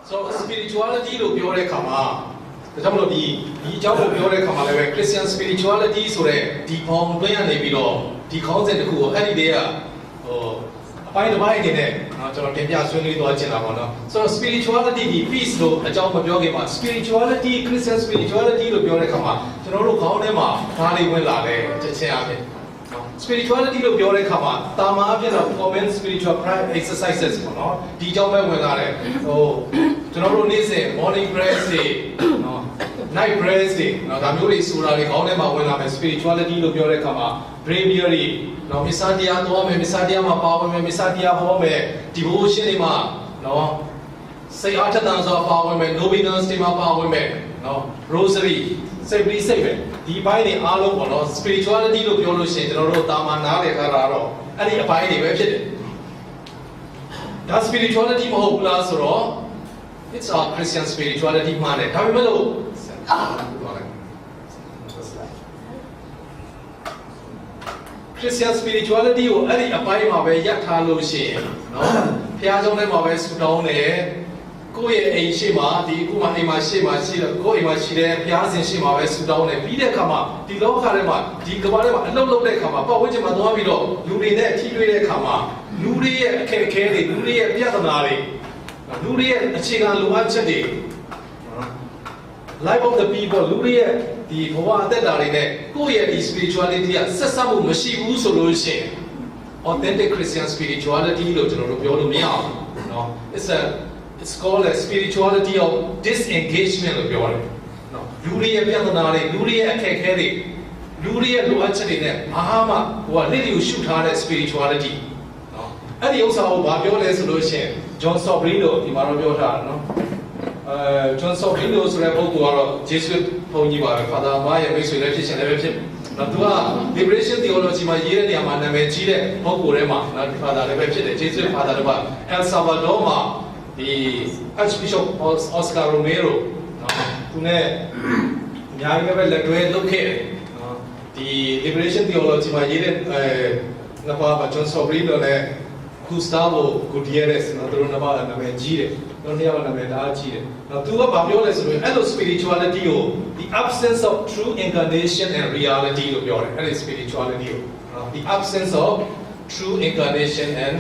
So spirituality လို့ပြောတဲ့အခါမှာဒါကြောင့်မလို့ဒီအကြောင်းကိုပြောတဲ့အခါမှာလည်းပဲ Christian spirituality ဆိုတဲ့ဒီဘောင်တွင်းကနေပြီးတော့ဒီခေါင်းစဉ်တစ်ခုကိုအဲ့ဒီတည်းကအပိုင်းတစ်ပိုင်းအနေနဲ့ကျွန်တော်တင်ပြဆွေးနွေးသွားချင်တာပေါ့နော်ဆိုတော့ spirituality ဒီ peace လို့အကြောင်းမပြောခင်မှာ spirituality Christian spirituality လို့ပြောတဲ့အခါမှာကျွန်တော်တို့ခေါင်းထဲမှာဘာတွေဝင်လာလဲချက်ချင်းအပြင်spirituality လို့ပြောတဲ့အခါမှာတာမန်အဖြစ်တော့ common spiritual exercises ပေါ့နော်ဒီကြောင့်ပဲဝင်လာတယ်ကျွန်တော်တို့နေ့စဉ် morning prayers တွေနော် night prayers တွေနော်ဒါမျိုးတွေဆိုတာတွေခေါင်းထဲမှာဝင်လာမယ် spirituality လို့ပြောတဲ့အခါမှာ bravery နော်မစ္ဆာတရားသွားမယ်မစ္ဆာတရားမှာပါဝင်မယ်မစ္ဆာတရားဟောမယ် devotion တွေမှာနော်စိတ်အားထက်သန်စွာပါဝင်မယ် novenas တွေမှာပါဝင်မယ်နော် rosary စိတ်ပြီးစိတ်ပဲဒီဘိုင်းတွေအားလုံးပေါ့နော် spirituality လို့ပြောလို့ရှိရင်ကျွန်တော်တို့တာမန်နားလည်ထားတာတော့အဲ့ဒီအပိုင်းတွေပဲဖြစ်တယ်ဒါ spirituality မဟုတ်ဘူးလားဆိုတော့ it's our Christian spirituality မှလည်းဒါပေမဲ့လို့ Christian spirituality ကိုအဲ့ဒီအပိုင်းမှာပဲရပ်ထားလို့ရှိရင်နော်ဘုရားကျောင်းထဲမှာပဲဆူတောင်းတယ်ကိုယ့်ရဲ့အိမ်ရှိမှာဒီအခုမှအိမ်မှာရှိမှာရှိတယ်ကိုယ့်အိမ်မှာရှိတယ်ဘုရားရှင်ရှိမှာပဲဆူတောင်းတယ်ပြီးတဲ့အခါမှာဒီလောကထဲမှာဒီကမ္ဘာထဲမှာအလုပ်လုပ်တဲ့အခါမှာပတ်ဝန်းကျင်မှာသွားပြီးတော့လူတွေနဲ့ထိတွေ့တဲ့အခါမှာလူတွေရဲ့အခက်အခဲတွေလူတွေရဲ့ပြဿနာတွေလူတွေရဲ့အခြေခံလိုအပ်ချက်တွေ life of the people လူတွေရဲ့ဒီဘဝအသက်တာတွေနဲ့ကိုယ့်ရဲ့ဒီ spirituality ကဆက်စပ်မှုမရှိဘူးဆိုလို့ရှိရင် authentic Christian spirituality လို့ကျွန်တော်တို့ပြောလို့မရဘူးเนาะit's called a spirituality of disengagement လို့ပြောတယ်เนาะလူတွေရဲ့ပြဿနာတွေလူတွေရဲ့အခက်အခဲတွေလူတွေရဲ့လိုအပ်ချက်တွေနဲ့ဘာမှဟိုကလက်တွေကိုရှုထားတဲ့ spirituality เนาะအဲ့ဒီဥစ္စာကိုဘာပြောလဲဆိုလို့ရှိရင် John Sobrino လို့ဒီမှာတော့ပြောထားတာเนาะJohn Sobrino ဆိုတဲ့ပုဂ္ဂိုလ်ကတော့ Jesuit ဘုန်းကြီးပါပဲ Father မရဲ့မိတ်ဆွေလည်းဖြစ်ရှင်လည်းပဲဖြစ်နော်သူက liberation theology မှာရေးတဲ့နေရာမှာနာမည်ကြီးတဲ့ပုဂ္ဂိုလ်တွေမှာနော်ဒီ Father လည်းပဲဖြစ်တယ် Jesuit Father တွေပါ El Salvador မှာဒီ Archbishop Oscar Romero နော်သူနဲ့အများကြီးပဲလက်တွဲလုပ်ခဲ့တယ်နော်ဒီ liberation theology မှာရေးတဲ့နှစ်ပါးပါ John Sobrino နဲ့ Gustavo Gutierrez နော်သူတို့နှစ်ပါးနာမည်ကြီးတယ်တော့နှစ်ယောက်နာမည်အားကြီးတယ်နော်သူကဘာပြောလဲဆိုရင်အဲ့လို spirituality ကို the absence of true incarnation and reality လို့ပြောတယ်အဲ့ဒီ spirituality ကိုနော် the absence of true incarnation and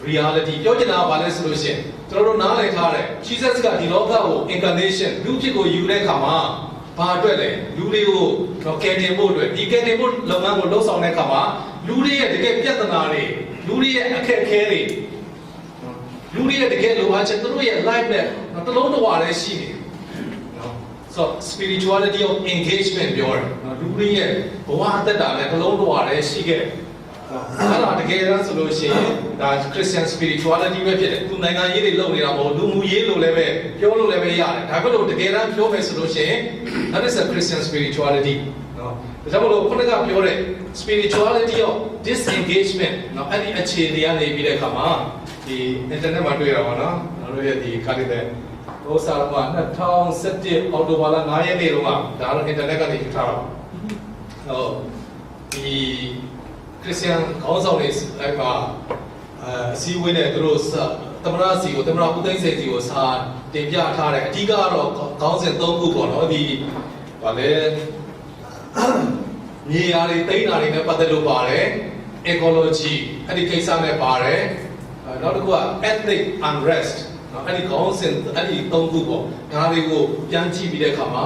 reality ပြောချင်တာကဘာလဲဆိုလို့ရှိရင်ကျွန်တော်တို့နားလည်ထားတယ် Jesus ကဒီလောကကို incarnation လူဖြစ်ကိုယူတဲ့အခါမှာဘာအတွက်လဲလူတွေကိုတော့ကယ်တင်ဖို့အတွက်ဒီကယ်တင်ဖို့လုပ်ငန်းကိုလှုပ်ဆောင်တဲ့အခါမှာလူတွေရဲ့တကယ်ပြဿနာတွေလူတွေရဲ့အခက်အခဲတွေလူတွေရဲ့တကယ်လိုအပ်ချက်သူတို့ရဲ့ life နဲ့တလုံးတစ်ဝါလည်းရှိနေတယ်နော် so spirituality of engagement ပြောတယ်နော်လူတွေရဲ့ဘဝအသက်တာနဲ့တလုံးတစ်ဝါလည်းရှိခဲ့အဲ့ဒါတကယ်တမ်းဆိုလို့ရှိရင်ဒါ Christian spirituality ပဲဖြစ်တယ်သူနိုင်ငံရေးတွေလုပ်နေတာမဟုတ်လူမှုရေးလို့လည်းပဲပြောလို့လည်းပဲရတယ်ဒါပေမဲ့လို့တကယ်တမ်းပြောမယ်ဆိုလို့ရှိရင် that is a Christian spirituality နော်ဒါကြောင့်မလို့ခုနကပြောတဲ့ spirituality of disengagement နော်အဲ့ဒီအခြေအနေကနေပြီးတဲ့အခါမှာဒီ internet မှာတွေ့ရပါတော့ကျွန်တော်တို့ရဲ့ဒီခါလေးတဲ့ဟိုစာက2017အောက်တိုဘာလ9ရက်နေ့တုန်းကဒါတော့ internet ကနေယူထားတာဟိုဒီ Christian ခေါင်းဆောင်တွေအဲ့မှာအစည်းအဝေးနဲ့သူတို့သမရစီကိုသမရဦးသိန်းစိန်စီကိုစာတင်ပြထားတယ်အဓိကတော့ခေါင်းစဉ်3ခုပေါ့နော်ဒီဗာလဲမြေယာတွေတိန်းတာတွေနဲ့ပတ်သက်လို့ပါတယ် ecology အဲ့ဒီကိစ္စနဲ့ပါတယ်နောက်တစ်ခုက ethnic unrest နော်အဲ့ဒီခေါင်းစဉ်အဲ့ဒီ3ခုပေါ့ဒါတွေကိုပြန်ကြည့်ပြီးတဲ့အခါမှာ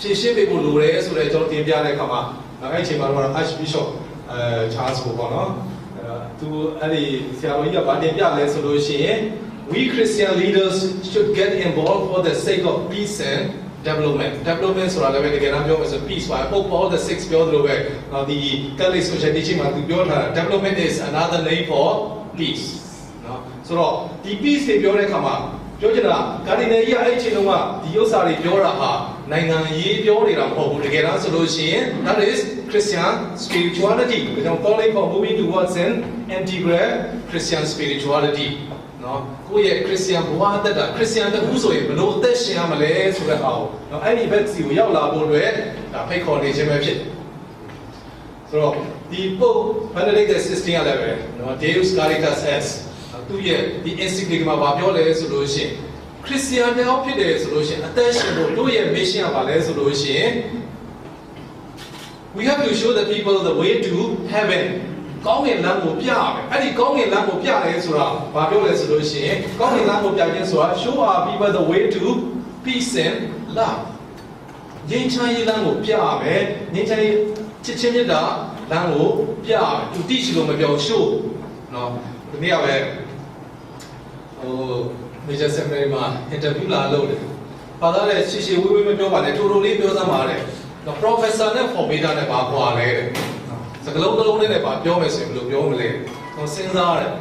ဖြည့်ရှင်းပေးဖို့လိုတယ်ဆိုတော့ကျွန်တော်တင်ပြတဲ့အခါမှာအဲ့ဒီအချိန်မှာတော့ Archbishop Charles ပေါ့နော်သူအဲ့ဒီဆရာတော်ကြီးကဗာတင်ပြလဲဆိုလို့ရှိရင် we Christian leaders should get involved for the sake of peace and development ဆိုတာလည်းပဲတကယ်တမ်းပြောမယ်ဆို peace ပါပုပ်ပေါ် the 6 ပြောသလိုပဲဒီ Catholic social teaching မှာသူပြောထားတာ development is another name for peace နော်ဆိုတော့ဒီ peace တွေပြောတဲ့အခါမှာပြောချင်တာကာဒီနယ်ကြီးကအဲ့အချိန်တုန်းကဒီဥစ္စာတွေပြောတာဟာနိုင်ငံရေးပြောနေတာမဟုတ်ဘူးတကယ်တမ်းဆိုလို့ရှိရင် that is Christian spirituality ဒါကြောင့် calling for moving towards an integral Christian spirituality နော်ကိုယ့်ရဲ့ Christian ဘဝအသက်တာ Christian တခုဆိုရင်ဘယ်လိုအသက်ရှင်ရမလဲဆိုတဲ့အားကိုနော်အဲ့ဒီဘက်စီကိုရောက်လာဖို့အတွက်ဒါဖိတ်ခေါ်နေခြင်းပဲဖြစ်ဆိုတော့ဒီပုတ် Benedict XVI ကလည်းပဲနော် Deus Caritas Est သူရဲ့ဒီ encyclical မှာပြောလဲဆိုလို့ရှိရင် Christian တဲ့အောက်ဖြစ်တယ်ဆိုလို့ရှိရင်အသက်ရှင်ဖို့တို့ရဲ့ mission ကဘာလဲဆိုလို့ရှိရင် we have to show the people the way to heaven ကောင်းကင်လမ်းကိုပြရမယ်အဲ့ဒီကောင်းကင်လမ်းကိုပြတယ်ဆိုတာဘာပြောလဲဆိုလို့ရှိရင်ကောင်းကင်လမ်းကိုပြခြင်းဆိုတာ show our people the way to peace and love ငြိမ်းချမ်းရေးလမ်းကိုပြရမယ်ငြိမ်းချမ်းရေးချစ်ချင်းမြတ်တာလမ်းကိုပြရမယ်သူတိရှိလို့မပြော show နော်ဒီနေ့ကပဲmajor seminary မှာ interview လာလုပ်တယ်ပါသားလည်းရှေ့ရှေ့ဝေးဝေးမပြောပါနဲ့တူတူလေးပြောစမ်းပါတဲ့နော် professor နဲ့ formator နဲ့ဘာကွာလဲတဲ့စကလုံးတစ်လုံးနဲ့ပါပြောမယ်ဆိုရင်ဘယ်လိုပြောမလဲကျွန်တော်စဉ်းစားရတယ်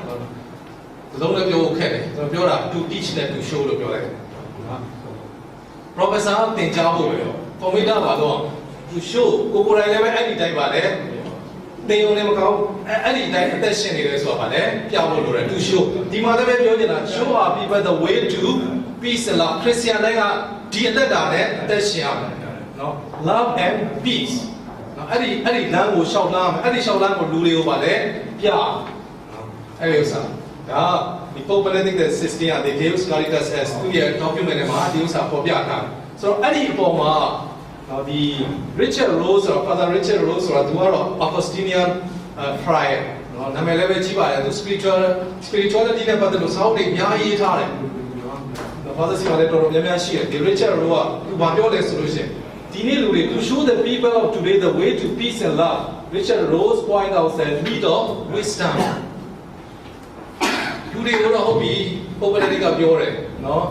စလုံးနဲ့ပြောဖို့ခက်တယ်ကျွန်တော်ပြောတာ to teach နဲ့ to show လို့ပြောလိုက်နော် professor သင်ကြားဖို့ပဲရော formator ပါတော့ to show ကိုယ်တိုင်လည်းပဲအဲ့ဒီတိုင်းပါလေသင်ရုံနဲ့မကောင်းအဲ့ဒီတိုင်းအသက်ရှင်နေတယ်ဆိုတာပါလေပြဖို့လိုတယ် to show ဒီမှာလည်းပဲပြောချင်တာ show our people the way to peace and love Christian တိုင်းကဒီအသက်တာနဲ့အသက်ရှင်ရမယ်နော် love and peace နော်အဲ့ဒီလမ်းကိုရှောက်လမ်းမယ်အဲ့ဒီရှောက်လမ်းကိုလူတွေကိုပါလေပြနော်အဲ့ဒီဥစ္စာဒါဒီ Pope Benedict XVI က The Deus Caritas as သူရဲ့ document ထဲမှာဒီဥစ္စာပေါ်ပြထားဆိုတော့အဲ့ဒီအပေါ်မှာဒီ Richard Rose ဆိုတာ Father Richard Rose ဆိုတာသူကတော့ Augustinian friar နော်နာမည်လည်းပဲကြီးပါတယ်သူ spirituality နဲ့ပတ်သက်လို့စာအုပ်တွေအများကြီးထားတယ်နော် Father စီကလည်းတော်တော်များများရှိတယ်ဒီ Richard Rose ကသူဘာပြောလဲဆိုလို့ရှိရင်ဒီနေ့လူတွေ to show the people of today the way to peace and love Richard Rose point out the need of wisdom လူတွေကတော့ဟုတ်ပြီပုပ္ပတိကပြောတယ်နော်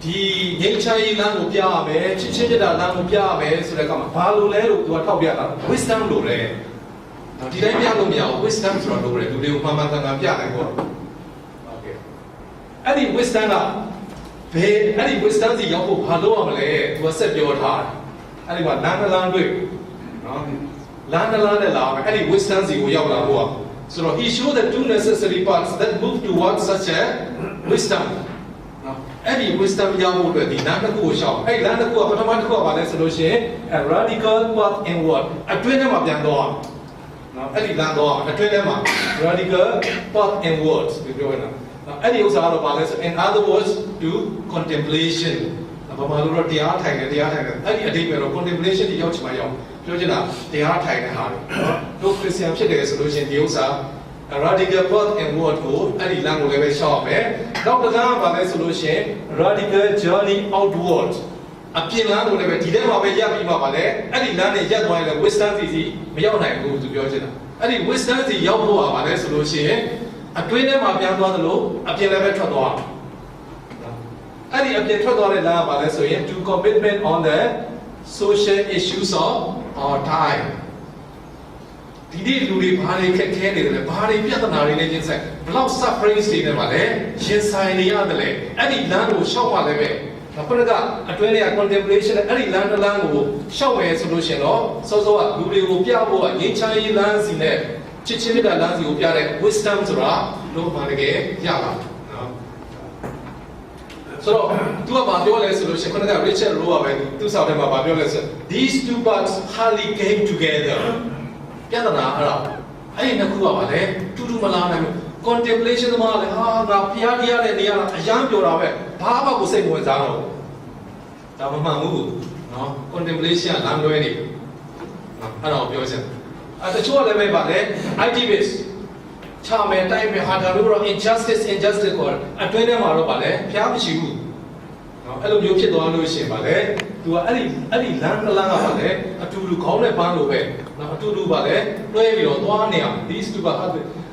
ဒီငြိမ်းချမ်းရေးလမ်းကိုပြရမယ်ချစ်ချင်းမြတ်တာလမ်းကိုပြရမယ်ဆိုတဲ့အခါမှာဘာလို့လဲလို့သူကထောက်ပြတာ wisdom လို့လေဒီတိုင်းပြလို့မရဘူး wisdom ဆိုတာလို့လေလူတွေကိုမှန်မှန်ကန်ကန်ပြနိုင်ဖို့ okay အဲ့ဒီ wisdom ကဘယ်အဲ့ဒီ wisdom စီရောက်ဖို့ဘာလို့ရမလဲသူကဆက်ပြောထားတယ်အဲ့ဒီမှာလမ်းတစ်လမ်းတွေ့နော်လမ်းတစ်လမ်းနဲ့လာမယ်အဲ့ဒီ wisdom စီကိုရောက်လာဖို့ so he showed the two necessary parts that move towards such a wisdomအဲ့ဒီ wisdom ရဖို့အတွက်ဒီလမ်းတစ်ခုကိုရှောက်အဲ့ဒီလမ်းတစ်ခုကပထမတစ်ခုကဘာလဲဆိုလို့ရှိရင် a radical path inward အတွင်းထဲမှာပြန်တော့နော်အဲ့ဒီလမ်းတော့အတွင်းထဲမှာ radical path inward ပြောရအောင်အဲ့ဒီဥစ္စာကတော့ဘာလဲဆို in other words to contemplation ဘာမှလို့တရားထိုင်တယ်အဲ့ဒီအဓိပ္ပာယ်တော့ contemplation ကြီးရောက်ချင်မှရောက်ပြောချင်တာတရားထိုင်တဲ့ဟာနော်တို့ Christian ဖြစ်တယ်ဆိုလို့ရှိရင်ဒီဥစ္စာradical path and word ကိုအဲ့ဒီလမ်းကိုလည်းပဲရှောက်ရမယ်။နောက်တစ်ခါကဘာလဲဆိုလို့ရှိရင် radical journey outward အပြင်လမ်းကိုလည်းပဲဒီထဲမှာပဲရပ်ပြီးမှပါလေအဲ့ဒီလမ်းနဲ့ရပ်သွားရင်လည်း wisdom စီမရောက်နိုင်ဘူးသူပြောချင်တာ။အဲ့ဒီ wisdom စီရောက်ဖို့ကဘာလဲဆိုလို့ရှိရင်အတွင်းထဲမှာပြန်သွားသလိုအပြင်လည်းပဲထွက်သွား။အဲ့ဒီအပြင်ထွက်သွားတဲ့လမ်းကဘာလဲဆိုရင် to commitment on the social issues of our timeဒီဒီလူတွေဘာတွေခက်ခဲနေတယ်လဲဘာတွေပြဿနာတွေနဲ့ချင်းဆိုင်ဘလောက် suffering တွေနဲ့ပါလဲရင်ဆိုင်နေရတယ်လေအဲ့ဒီလမ်းကိုရှောက်ပါလဲပဲဒါခုနကအတွင်းထဲက contemplation နဲ့အဲ့ဒီလမ်းတစ်လမ်းကိုရှောက်မယ်ဆိုလို့ရှင်တော့စောစောကလူတွေကိုပြဖို့ကငြိမ်းချမ်းရေးလမ်းစီနဲ့ချစ်ချင်းမြတ်တာလမ်းစီကိုပြတဲ့ wisdom ဆိုတာလို့မှတကယ်ရပါနော်ဆိုတော့သူကဘာပြောလဲဆိုလို့ရှင်ခုနက Richard Rowe ကပဲသူ့စာထဲမှာဘာပြောလဲဆို these two parts hardly came togetherပြဿနာအဲ့ဒါအဲ့ဒီနှစ်ခုကပါလေတူတူမလားနိုင်ဘူး contemplation သမားလည်းဟာငါဖျားတရားတဲ့နေရာအရန်ပြောတာပဲဘာမှကိုစိတ်ဝင်စားတော့ဒါမှမမှန်ဘူးနော် contemplation လမ်းလွဲနေအဲ့ဒါကိုပြောချင်အဲ့တချို့လည်းပဲပါလေ activist ချမယ်တိုင်းပဲဟာဒါလို့တော့ injustice ကိုအတွင်းထဲမှာတော့ပါလေဖျားမရှိဘူးနော်အဲ့လိုမျိုးဖြစ်သွားလို့ရှိရင်ပါလေသူကအဲ့ဒီလမ်းကပါလေအတူတူခေါင်းနဲ့ပန်းလို့ပဲနော်အတူတူပါလေတွဲပြီးတော့သွားနေအောင် these two ပါ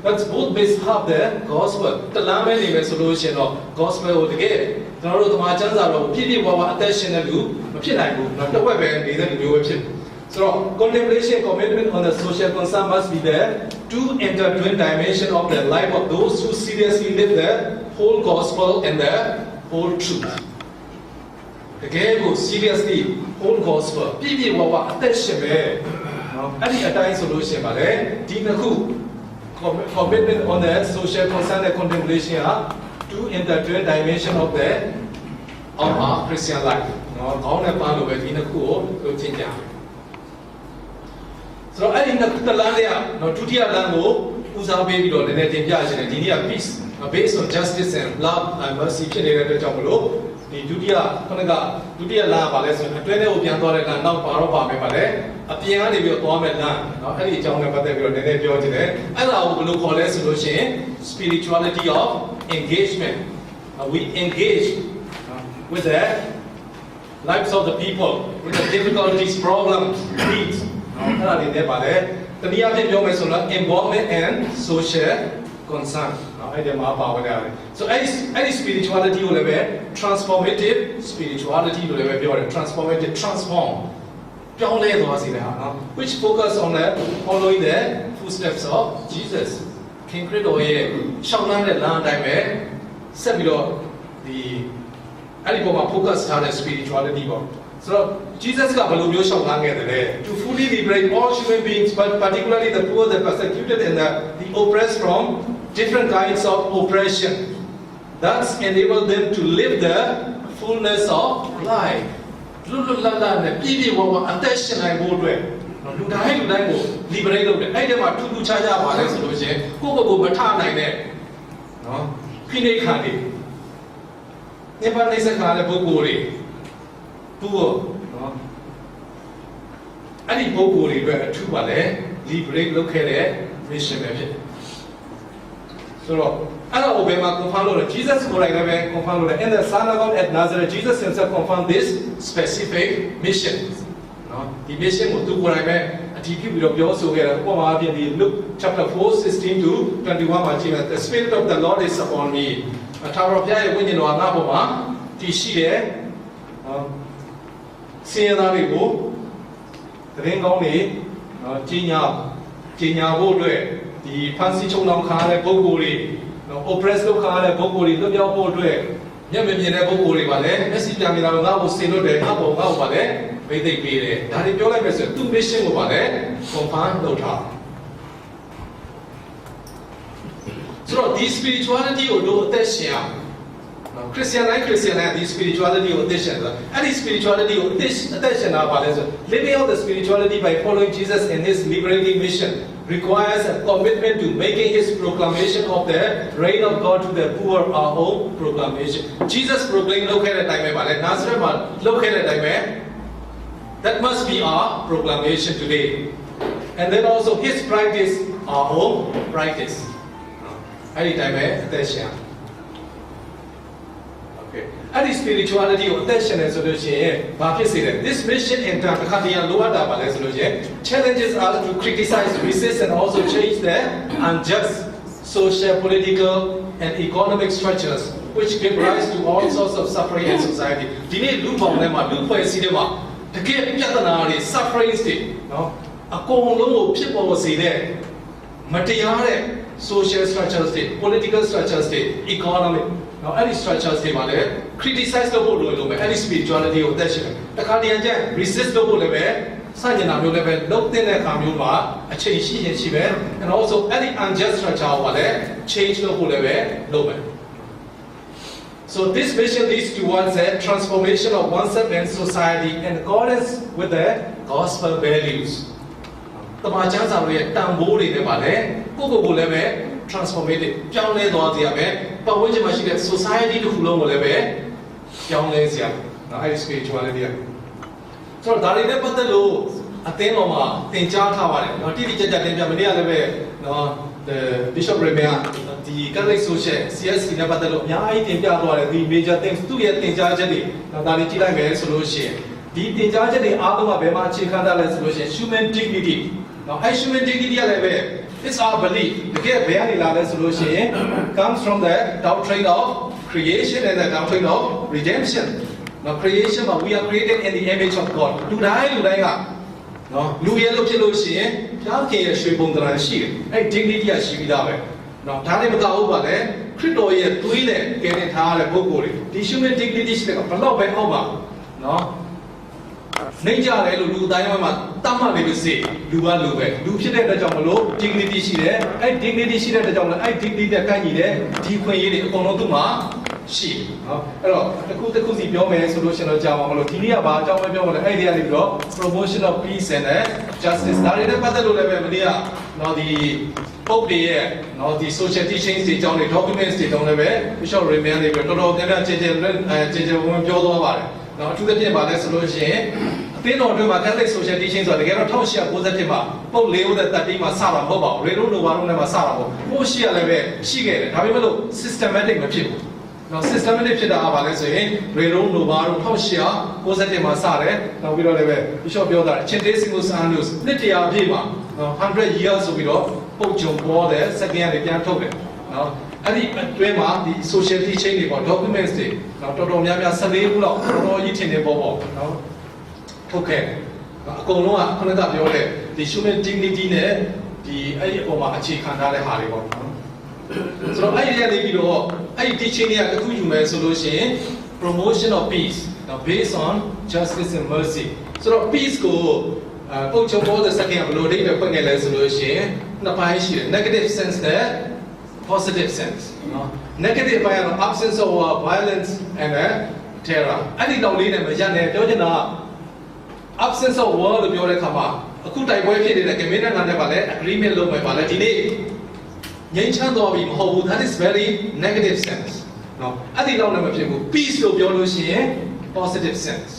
that's both base have the gospel တလမ်းပဲနေမယ်ဆိုလို့ရှိရင်တော့ gospel ကိုတကယ်ကျွန်တော်တို့သမာကျမ်းစာတော့ပြည့်ပြည့်ဝဝအသက်ရှင်တဲ့လူမဖြစ်နိုင်ဘူးနော်တစ်ဝက်ပဲနေတဲ့လူမျိုးပဲဖြစ်ဆိုတော့ contemplation commitment on the social concern must be there to intertwine dimension of the life of those who seriously live the whole gospel and the whole truthတကယ်ကို seriously whole gospel ပြည့်ပြည့်ဝဝအသက်ရှင်ပဲနော်အဲ့ဒီအတိုင်းဆိုလို့ရှင်ပါလေဒီနှစ်ခု commitment on the social concern and contemplation are two intertwined dimension of our Christian life နော်ခေါင်းနဲ့ပန်းလို့ပဲဒီနှစ်ခုကိုလို့သင်ကြဆိုတော့အဲ့ဒီနှစ်ခုတလမ်းလေးကနော်ဒုတိယလမ်းကိုဦးစားပေးပြီးတော့လည်းတင်ပြချင်တယ်ဒီနေ့က peace based on justice and love and mercy ဖြစ်နေတဲ့အတွက်ကြောင့်မလို့ ဒီဒုတိယခုနကဒုတိယလမ်းကပါလဲဆိုအတွင်းထဲကိုပြန်သွားတဲ့လမ်းနောက်ပါတော့ပါမယ်ပါလေအပြင်ကနေပြီးတော့သွားမယ်လမ်းเนาะအဲ့ဒီအကြောင်းနဲ့ပတ်သက်ပြီးတော့နည်းနည်းပြောချင်တယ်အဲ့ဒါကိုဘယ်လိုခေါ်လဲဆိုလို့ရှိရင် spirituality of engagement we engage with the lives of the people with the difficulties problems needs အဲ့ဒါတွေနဲ့ပါလေတနည်းအားဖြင့်ပြောမယ်ဆိုတော့ involvement and social concernအဲ့ဒီမှာပါဝင်ရတယ် so အဲ့ဒီ spirituality ကိုလည်းပဲ transformative spirituality လို့လည်းပဲပြောတယ် transformative transform ပြောင်းလဲသွားစေတဲ့ဟာနော် which focus on the following the footsteps of Jesus King Christ ရဲ့ရှောက်လန်းတဲ့လမ်းအတိုင်းပဲဆက်ပြီးတော့ဒီအဲ့ဒီပေါ်မှာ focus ထားတဲ့ spirituality ပေါ့ဆိုတော့ Jesus ကဘယ်လိုမျိုးရှောက်လန်းခဲ့တယ်လဲ to fully liberate all human beings but particularly the poor the persecuted and the oppressed from different kinds of oppression that's enable them to live the fullness of life လူလာလာနဲ့ပြည်ပြည်ဝဝအသက်ရှင်နိုင်ဖို့အတွက်လူတိုင်းကို liberate လုပ်တယ်အဲ့ဒီမှာထူးထူးခြားခြားပါလဲဆိုလို့ရှိရင်ကိုယ့်ကိုယ်မထနိုင်တဲ့နော်ဖိနှိပ်ခံနေနေပါနေစကားတဲ့ပုဂ္ဂိုလ်တွေသူ့နော်အဲ့ဒီပုဂ္ဂိုလ်တွေအတွက်အထူးပါလဲ liberate လုပ်ခဲ့တဲ့ mission ပဲဖြစ်တယ်ဆိုတော့အဲ့ဒါကိုဘယ်မှာ confirm လုပ်လဲ Jesus ကိုယ်တိုင်လည်းပဲ confirm လုပ်တယ် in the synagogue at Nazareth Jesus himself confirmed this specific mission နော်ဒီ mission ကိုသူကိုယ်တိုင်ပဲအတည်ပြုပြီးတော့ပြောဆိုခဲ့တယ်ဥပမာအပြင်ဒီ Luke chapter 4:16 to 21မှာကြည့်မယ် The spirit of the Lord is upon me ထာဝရဘုရားရဲ့ဝိညာဉ်တော်ကငါ့ပေါ်မှာတည်ရှိတယ်ဆင်းရဲသားတွေကိုသတင်းကောင်းတွေကြီးညာဖို့အတွက်ဒီဖန်ဆီးချုံနှောင်ခါတဲ့ပုဂ္ဂိုလ်တွေ oppress လုပ်ခါတဲ့ပုဂ္ဂိုလ်တွေလွတ်မြောက်ဖို့အတွက်မျက်မမြင်တဲ့ပုဂ္ဂိုလ်တွေပါလေမျက်စိပြမြင်တာကိုငါ့ကိုဆင်လို့တယ်ငါ့ကိုပါလေဗိသိက်ပေးတယ်ဒါတွေပြောလိုက်မယ်ဆိုရင်သူ့ mission ကိုပါလေ confirm လုပ်ထားဆိုတော့ဒီ spirituality ကိုတို့အသက်ရှင်အောင်Christian တိုင်းဒီ spirituality ကိုအသက်ရှင်တာအဲ့ဒီ spirituality ကိုအသက်ရှင်တာပါလဲဆို living out the spirituality by following Jesus in his liberating mission requires a commitment to making his proclamation of the reign of God to the poor our own proclamation Jesus proclaimed လုပ်ခဲ့တဲ့အတိုင်းပဲပါလဲ Nazareth မှာလုပ်ခဲ့တဲ့အတိုင်းပဲ that must be our proclamation today and then also his practice our own practice အဲ့ဒီတိုင်းပဲအသက်ရှင်အဲ့ဒီ spirituality ကိုအသက်ရှင်နေဆိုလို့ရှိရင်ဘာဖြစ်စေလဲ this mission in turn တစ်ခါတည်းလိုအပ်တာပါလဲဆိုလို့ရှိရင် challenges us to criticize resist and also change the unjust social political and economic structures which give rise to all sorts of suffering in society ဒီနေ့လူပေါင်းထဲမှာလူဖွဲ့စည်းတွေမှာတကယ်ပြဿနာတွေ sufferings တွေနော်အကုန်လုံးကိုဖြစ်ပေါ်စေတဲ့မတရားတဲ့ social structures တွေ political structures တွေ economic now any structures တွေမှာလည်း criticize လုပ်ဖို့လိုမယ်အဲ့ဒီ spirituality ကိုအသက်ရှင်တယ်တခါတည်းကျ resist လုပ်ဖို့လည်းပဲစတင်တာမျိုးလည်းပဲလုပ်တဲ့အခါမျိုးမှာအချိန်ရှိရင်ရှိပဲ and also any unjust structure ကိုလည်း change လုပ်ဖို့လည်းပဲလုပ်မယ် so this mission leads towards a transformation of oneself and society in accordance with the gospel values တမန်ကျမ်းစာရဲ့တန်ဖိုးတွေနဲ့ပါလေကိုယ့်ကိုယ်လည်းပဲ transformative ပြောင်းလဲသွားစေရမယ်ပတ်ဝန်းကျင်မှာရှိတဲ့ society တစ်ခုလုံးကိုလည်းပဲပြောင်းလဲစေရမယ်နော်အဲဒီ spirituality ကဆိုတော့ဒါတွေနဲ့ပတ်သက်လို့အသင်းတော်မှာသင်ကြားထားပါတယ်နော်တိတိကျကျသင်ပြမနေ့ကလည်းပဲနော် the bishop premier ဒီ Catholic social CSC နဲ့ပတ်သက်လို့အများကြီးသင်ပြသွားတယ်ဒီ major things သူ့ရဲ့သင်ကြားချက်တွေနော်ဒါတွေကြည့်လိုက်မယ်ဆိုလို့ရှိရင်ဒီသင်ကြားချက်တွေအားလုံးကဘယ်မှာအခြေခံထားလဲဆိုလို့ရှိရင် human dignity နော်အဲ human dignity ကလည်းပဲit's our belief တကယ်ဘယ်ကနေလာလဲဆိုလို့ရှိရင် comes from the doctrine of creation and the doctrine of redemption now creation မှာ we are created in the image of God လူတိုင်းကနော်လူရဲ့လို့ဖြစ်လို့ရှိရင်ဘုရားခင်ရဲ့ရွှေပုံသဏ္ဍာန်ရှိတယ်အဲ dignity ကရှိပြီးသားပဲနော်ဒါနဲ့မကဘူးပါလေခရစ်တော်ရဲ့သွေးနဲ့ကယ်တင်ထားတဲ့ပုဂ္ဂိုလ်တွေဒီ human dignity ရှိတဲ့ကဘလောက်ပဲအောက်ပါနော်နေကြတယ်လို့လူအတိုင်းမှာတတ်မှတ်နေပြီစေလူကလူပဲလူဖြစ်တဲ့အတွက်ကြောင့်မလို့ dignity ရှိတယ်အဲ dignity ရှိတဲ့အတွက်ကြောင့်လည်းအဲ dignity နဲ့ကိုက်ညီတဲ့ဒီခွင့်ရေးတွေအကုန်လုံးသူ့မှာရှိနော်အဲ့တော့တစ်ခုစီပြောမယ်ဆိုလို့ရှိရင်တော့ကြာမှာမလို့ဒီနေ့ကဘာအကြောင်းပဲပြောမလဲအဲ့ဒီကနေပြီးတော့ promotion of peace and justice ဒါတွေနဲ့ပတ်သက်လို့လည်းပဲမနေ့ကနော်ဒီ ပုတ်တွေရဲ့နော်ဒီ social teachings တွေအကြောင်းတွေ documents တွေတောင်းလည်းပဲ Bishop Remian တွေပဲတော်တော်များများကျေဝင်ပြောသွားပါတယ်နော်အထူးသဖြင့်ပါလဲဆိုလို့ရှိရင်အသင်းတော်တွေမှာ Catholic social teaching ဆိုတာတကယ်တော့1897မှာပုတ်လေးဦးသက်30မှာစတာမဟုတ်ပါဘူးရေလုံးလိုပါလုံးနဲ့မှာစတာပေါ့ဟိုရှိရလည်းပဲရှိခဲ့တယ်ဒါပေမဲ့လို့ systematic မဖြစ်ဘူးနော် systematic ဖြစ်တာကဘာလဲဆိုရင်ရေလုံးလိုပါလုံး1897မှာစတယ်နောက်ပြီးတော့လည်းပဲ Bishop ပြောတာအချင်းသေး single sanus နှစ်တရာပြည့်မှာနော်100 years ဆိုပြီးတော့ပုတ်ကြုံပေါ်တယ် second တွေပြန်ထုတ်တယ်နော်အဲ့ဒီအတွင်းမှာဒီ social teaching တွေပေါ့ documents တွေနော်တော်တော်များများ14ခုလောက်တော်တော်ကြီးထင်နေပေါ့နော်ထုတ်ခဲ့အကုန်လုံးကခုနကပြောတဲ့ဒီ human dignity နဲ့ဒီအဲ့ဒီအပေါ်မှာအခြေခံထားတဲ့ဟာတွေပေါ့နော်ဆိုတော့အဲ့ဒီကနေပြီးတော့အဲ့ဒီ teaching တွေကအခုယူမယ်ဆိုလို့ရှိရင် promotion of peace now based on justice and mercy ဆိုတော့ peace ကိုပုတ်ချုံပေါ်တဲ့ second ဘယ်လိုအဓိပ္ပာယ်ဖွင့်ခဲ့လဲဆိုလို့ရှိရင်နှစ်ပိုင်းရှိတယ် negative sense နဲ့ positive sense နော် negative ဘက်ကတော့ absence of violence and terror အဲ့ဒီလောက်လေးနဲ့မရနဲ့ပြောချင်တာ absence of war လို့ပြောတဲ့အခါမှာအခုတိုက်ပွဲဖြစ်နေတဲ့ community နဲ့ပါလဲ agreement လုပ်မယ်ပါလဲဒီနေ့ငြိမ်းချမ်းသွားပြီမဟုတ်ဘူး that is very negative sense နော်အဲ့ဒီလောက်နဲ့မဖြစ်ဘူး peace လို့ပြောလို့ရှိရင် positive sense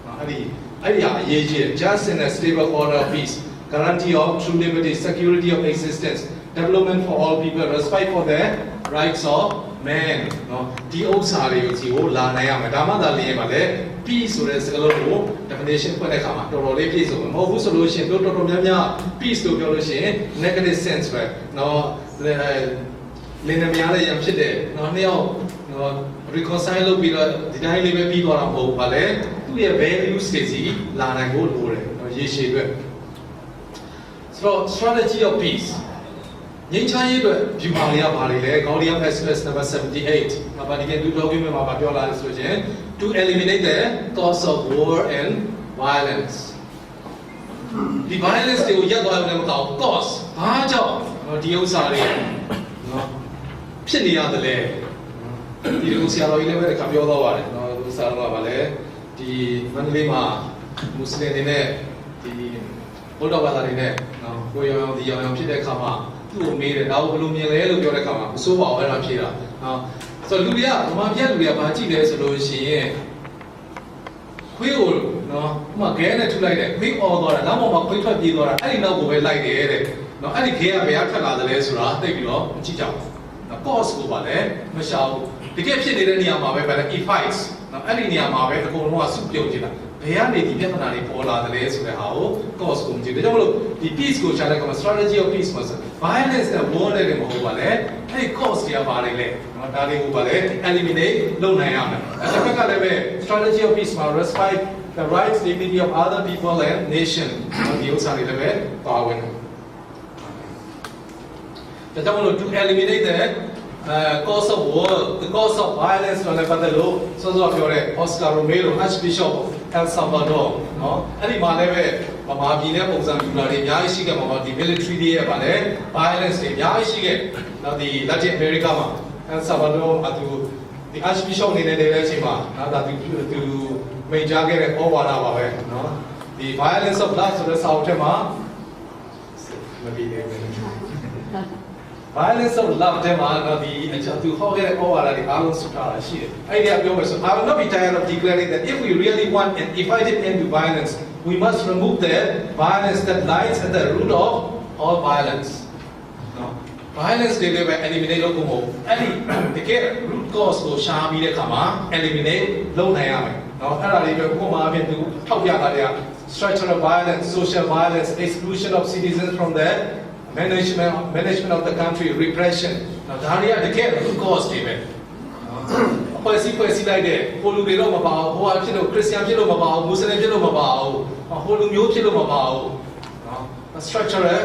နော်အဲ့ဒီအရေးကြီးတယ် just and a stable order of peace guarantee of true liberty security of existence development for all people respect for the rights of man နော်ဒီဥစ္စာတွေကိုစီကိုလာနိုင်ရမယ်ဒါမှသာလျှင်ပါလေ peace ဆိုတဲ့စကားလုံးကို definition ဖွင့်တဲ့အခါမှာတော်တော်လေးပြည့်စုံမှာမဟုတ်ဘူးဆိုလို့ရှိရင်တော်တော်များများ peace လို့ပြောလို့ရှိရင် negative sense ပဲနော်လင်းနေများလည်းရဖြစ်တယ်နော်နှစ်ယောက်နော် reconcile လုပ်ပြီးတော့ဒီတိုင်းလေးပဲပြီးသွားတာမဟုတ်ဘူးပါလေသူ့ရဲ့ values တွေစီလာနိုင်ဖို့လိုတယ်နော်ရေရှည်အတွက်ဆိုတော့ strategy of peace ငြိမ်းချမ်းရေးအတွက် view ပါရပါတယ်လေ Gaudium Express number 78နောက်ပါဒီကနေ့ document မှာပြောလာလို့ဆိုရင် to eliminate the cause of war and violence ဒီ violence တွေကိုရပ်သွားရုံနဲ့မကောင်း cause ဘာကြောင့်ဒီဥစ္စာတွေနော်ဖြစ်နေရတယ်လေဒီလိုဆရာတော်ကြီးလည်းပဲတစ်ခါပြောတော့ပါတယ်နော်ဒီဆရာတော်ကပါလေဒီမန္တလေးမှာမွတ်စလင်တွေနဲ့ဒီဘုရားဘာသာတွေနဲ့နော်ကိုရောင်ဒီရောင်ဖြစ်တဲ့အခါမှာသူ့ကိုမေးတယ်ဒါကိုဘယ်လိုမြင်လဲလို့ပြောတဲ့အခါမှာမစိုးပါဘူးအဲ့ဒါဖြေတာနော်ဆိုတော့လူတွေကဗမာပြည်လူတွေကဘာကြည့်လဲဆိုလို့ရှိရင်ခွေးကိုနော်ဥမာခဲနဲ့ထုလိုက်တယ်ခွေးအော်သွားတာနောက်မှခွေးထွက်ပြေးသွားတာအဲ့ဒီနောက်ကိုပဲလိုက်တယ်တဲ့နော်အဲ့ဒီခဲကဘယ်ကထွက်လာတယ်လဲဆိုတာသိပြီးတော့မကြည့်ကြဘူးနော် cause ကိုပါလေမရှောင်တကယ်ဖြစ်နေတဲ့နေရာမှာပဲဗါလဲ effects နော်အဲ့ဒီနေရာမှာပဲအကုန်လုံးကစုပြုတ်ကြည့်တာဘယ်ကနေဒီပြဿနာတွေပေါ်လာတယ်လဲဆိုတဲ့ဟာကို cause ကိုကြည့်တယ်ဒါကြောင့်မလို့ဒီ peace ကိုရှာတဲ့ကောင် strategy of peace မှာဆို violence နဲ့ war နဲ့မဟုတ်ပါလေအဲ့ဒီ cause တွေကပါတယ်လေနော်ဒါတွေကိုပါလေ eliminate လုပ်နိုင်ရမယ်အဲ့ဒါဘက်ကလည်းပဲ strategy of peace မှာ respect the rights dignity of other people and nation ဒီဥစ္စာတွေလည်းပဲပါဝင်တယ်ဒါကြောင့်မလို့ to eliminate the cause of war the cause of violence လို့လည်းပတ်သက်လို့စောစောပြောတဲ့ Oscar Romero Archbishop of El Salvador နော်အဲ့ဒီမှာလည်းပဲဗမာပြည်နဲ့ပုံစံယူလာတွေအများကြီးရှိခဲ့မှာပါဒီ military တွေရဲ့ဗာလဲ violence တွေအများကြီးရှိခဲ့နော်ဒီ Latin America မှာ El Salvador ဒီ Archbishop အနေနဲ့နေတဲ့အချိန်မှာနော်ဒါသူမိန့်ကြားခဲ့တဲ့ဩဝါဒပါပဲနော်ဒီ violence of love ဆိုတဲ့စာအုပ်ထဲမှာမပြီးသေးဘူးviolence of love တဲ့မှာတော့ဒီအချသူဟောခဲ့တဲ့ဩဝါဒတွေအားလုံးစုထားတာရှိတယ်။အဲ့ဒီကပြောမယ်ဆို I will not be tired of declaring that if we really want an effective end to violence, we must remove the violence that lies at the root of all violence. No. Violence တွေလည်းပဲ eliminate လုပ်ဖို့မဟုတ်အဲ့ဒီတကယ် root cause ကိုရှာပြီးတဲ့အခါမှာ eliminate လုပ်နိုင်ရမယ်။နော်အဲ့ဒါတွေပဲဥပမာအဖြစ်သူထောက်ပြတာတွေက structural violence, social violence, exclusion of citizens from the management of the country repression နော်ဒါတွေကတကယ် root cause တွေပဲအဖွဲ့အစည်းလိုက်တဲ့ဟိုလူတွေတော့မပါဘူးဟိုဟာဖြစ်လို့ခရစ်ယာန်ဖြစ်လို့မပါဘူးမွတ်စလင်ဖြစ်လို့မပါဘူးဟိုလူမျိုးဖြစ်လို့မပါဘူးနော် structural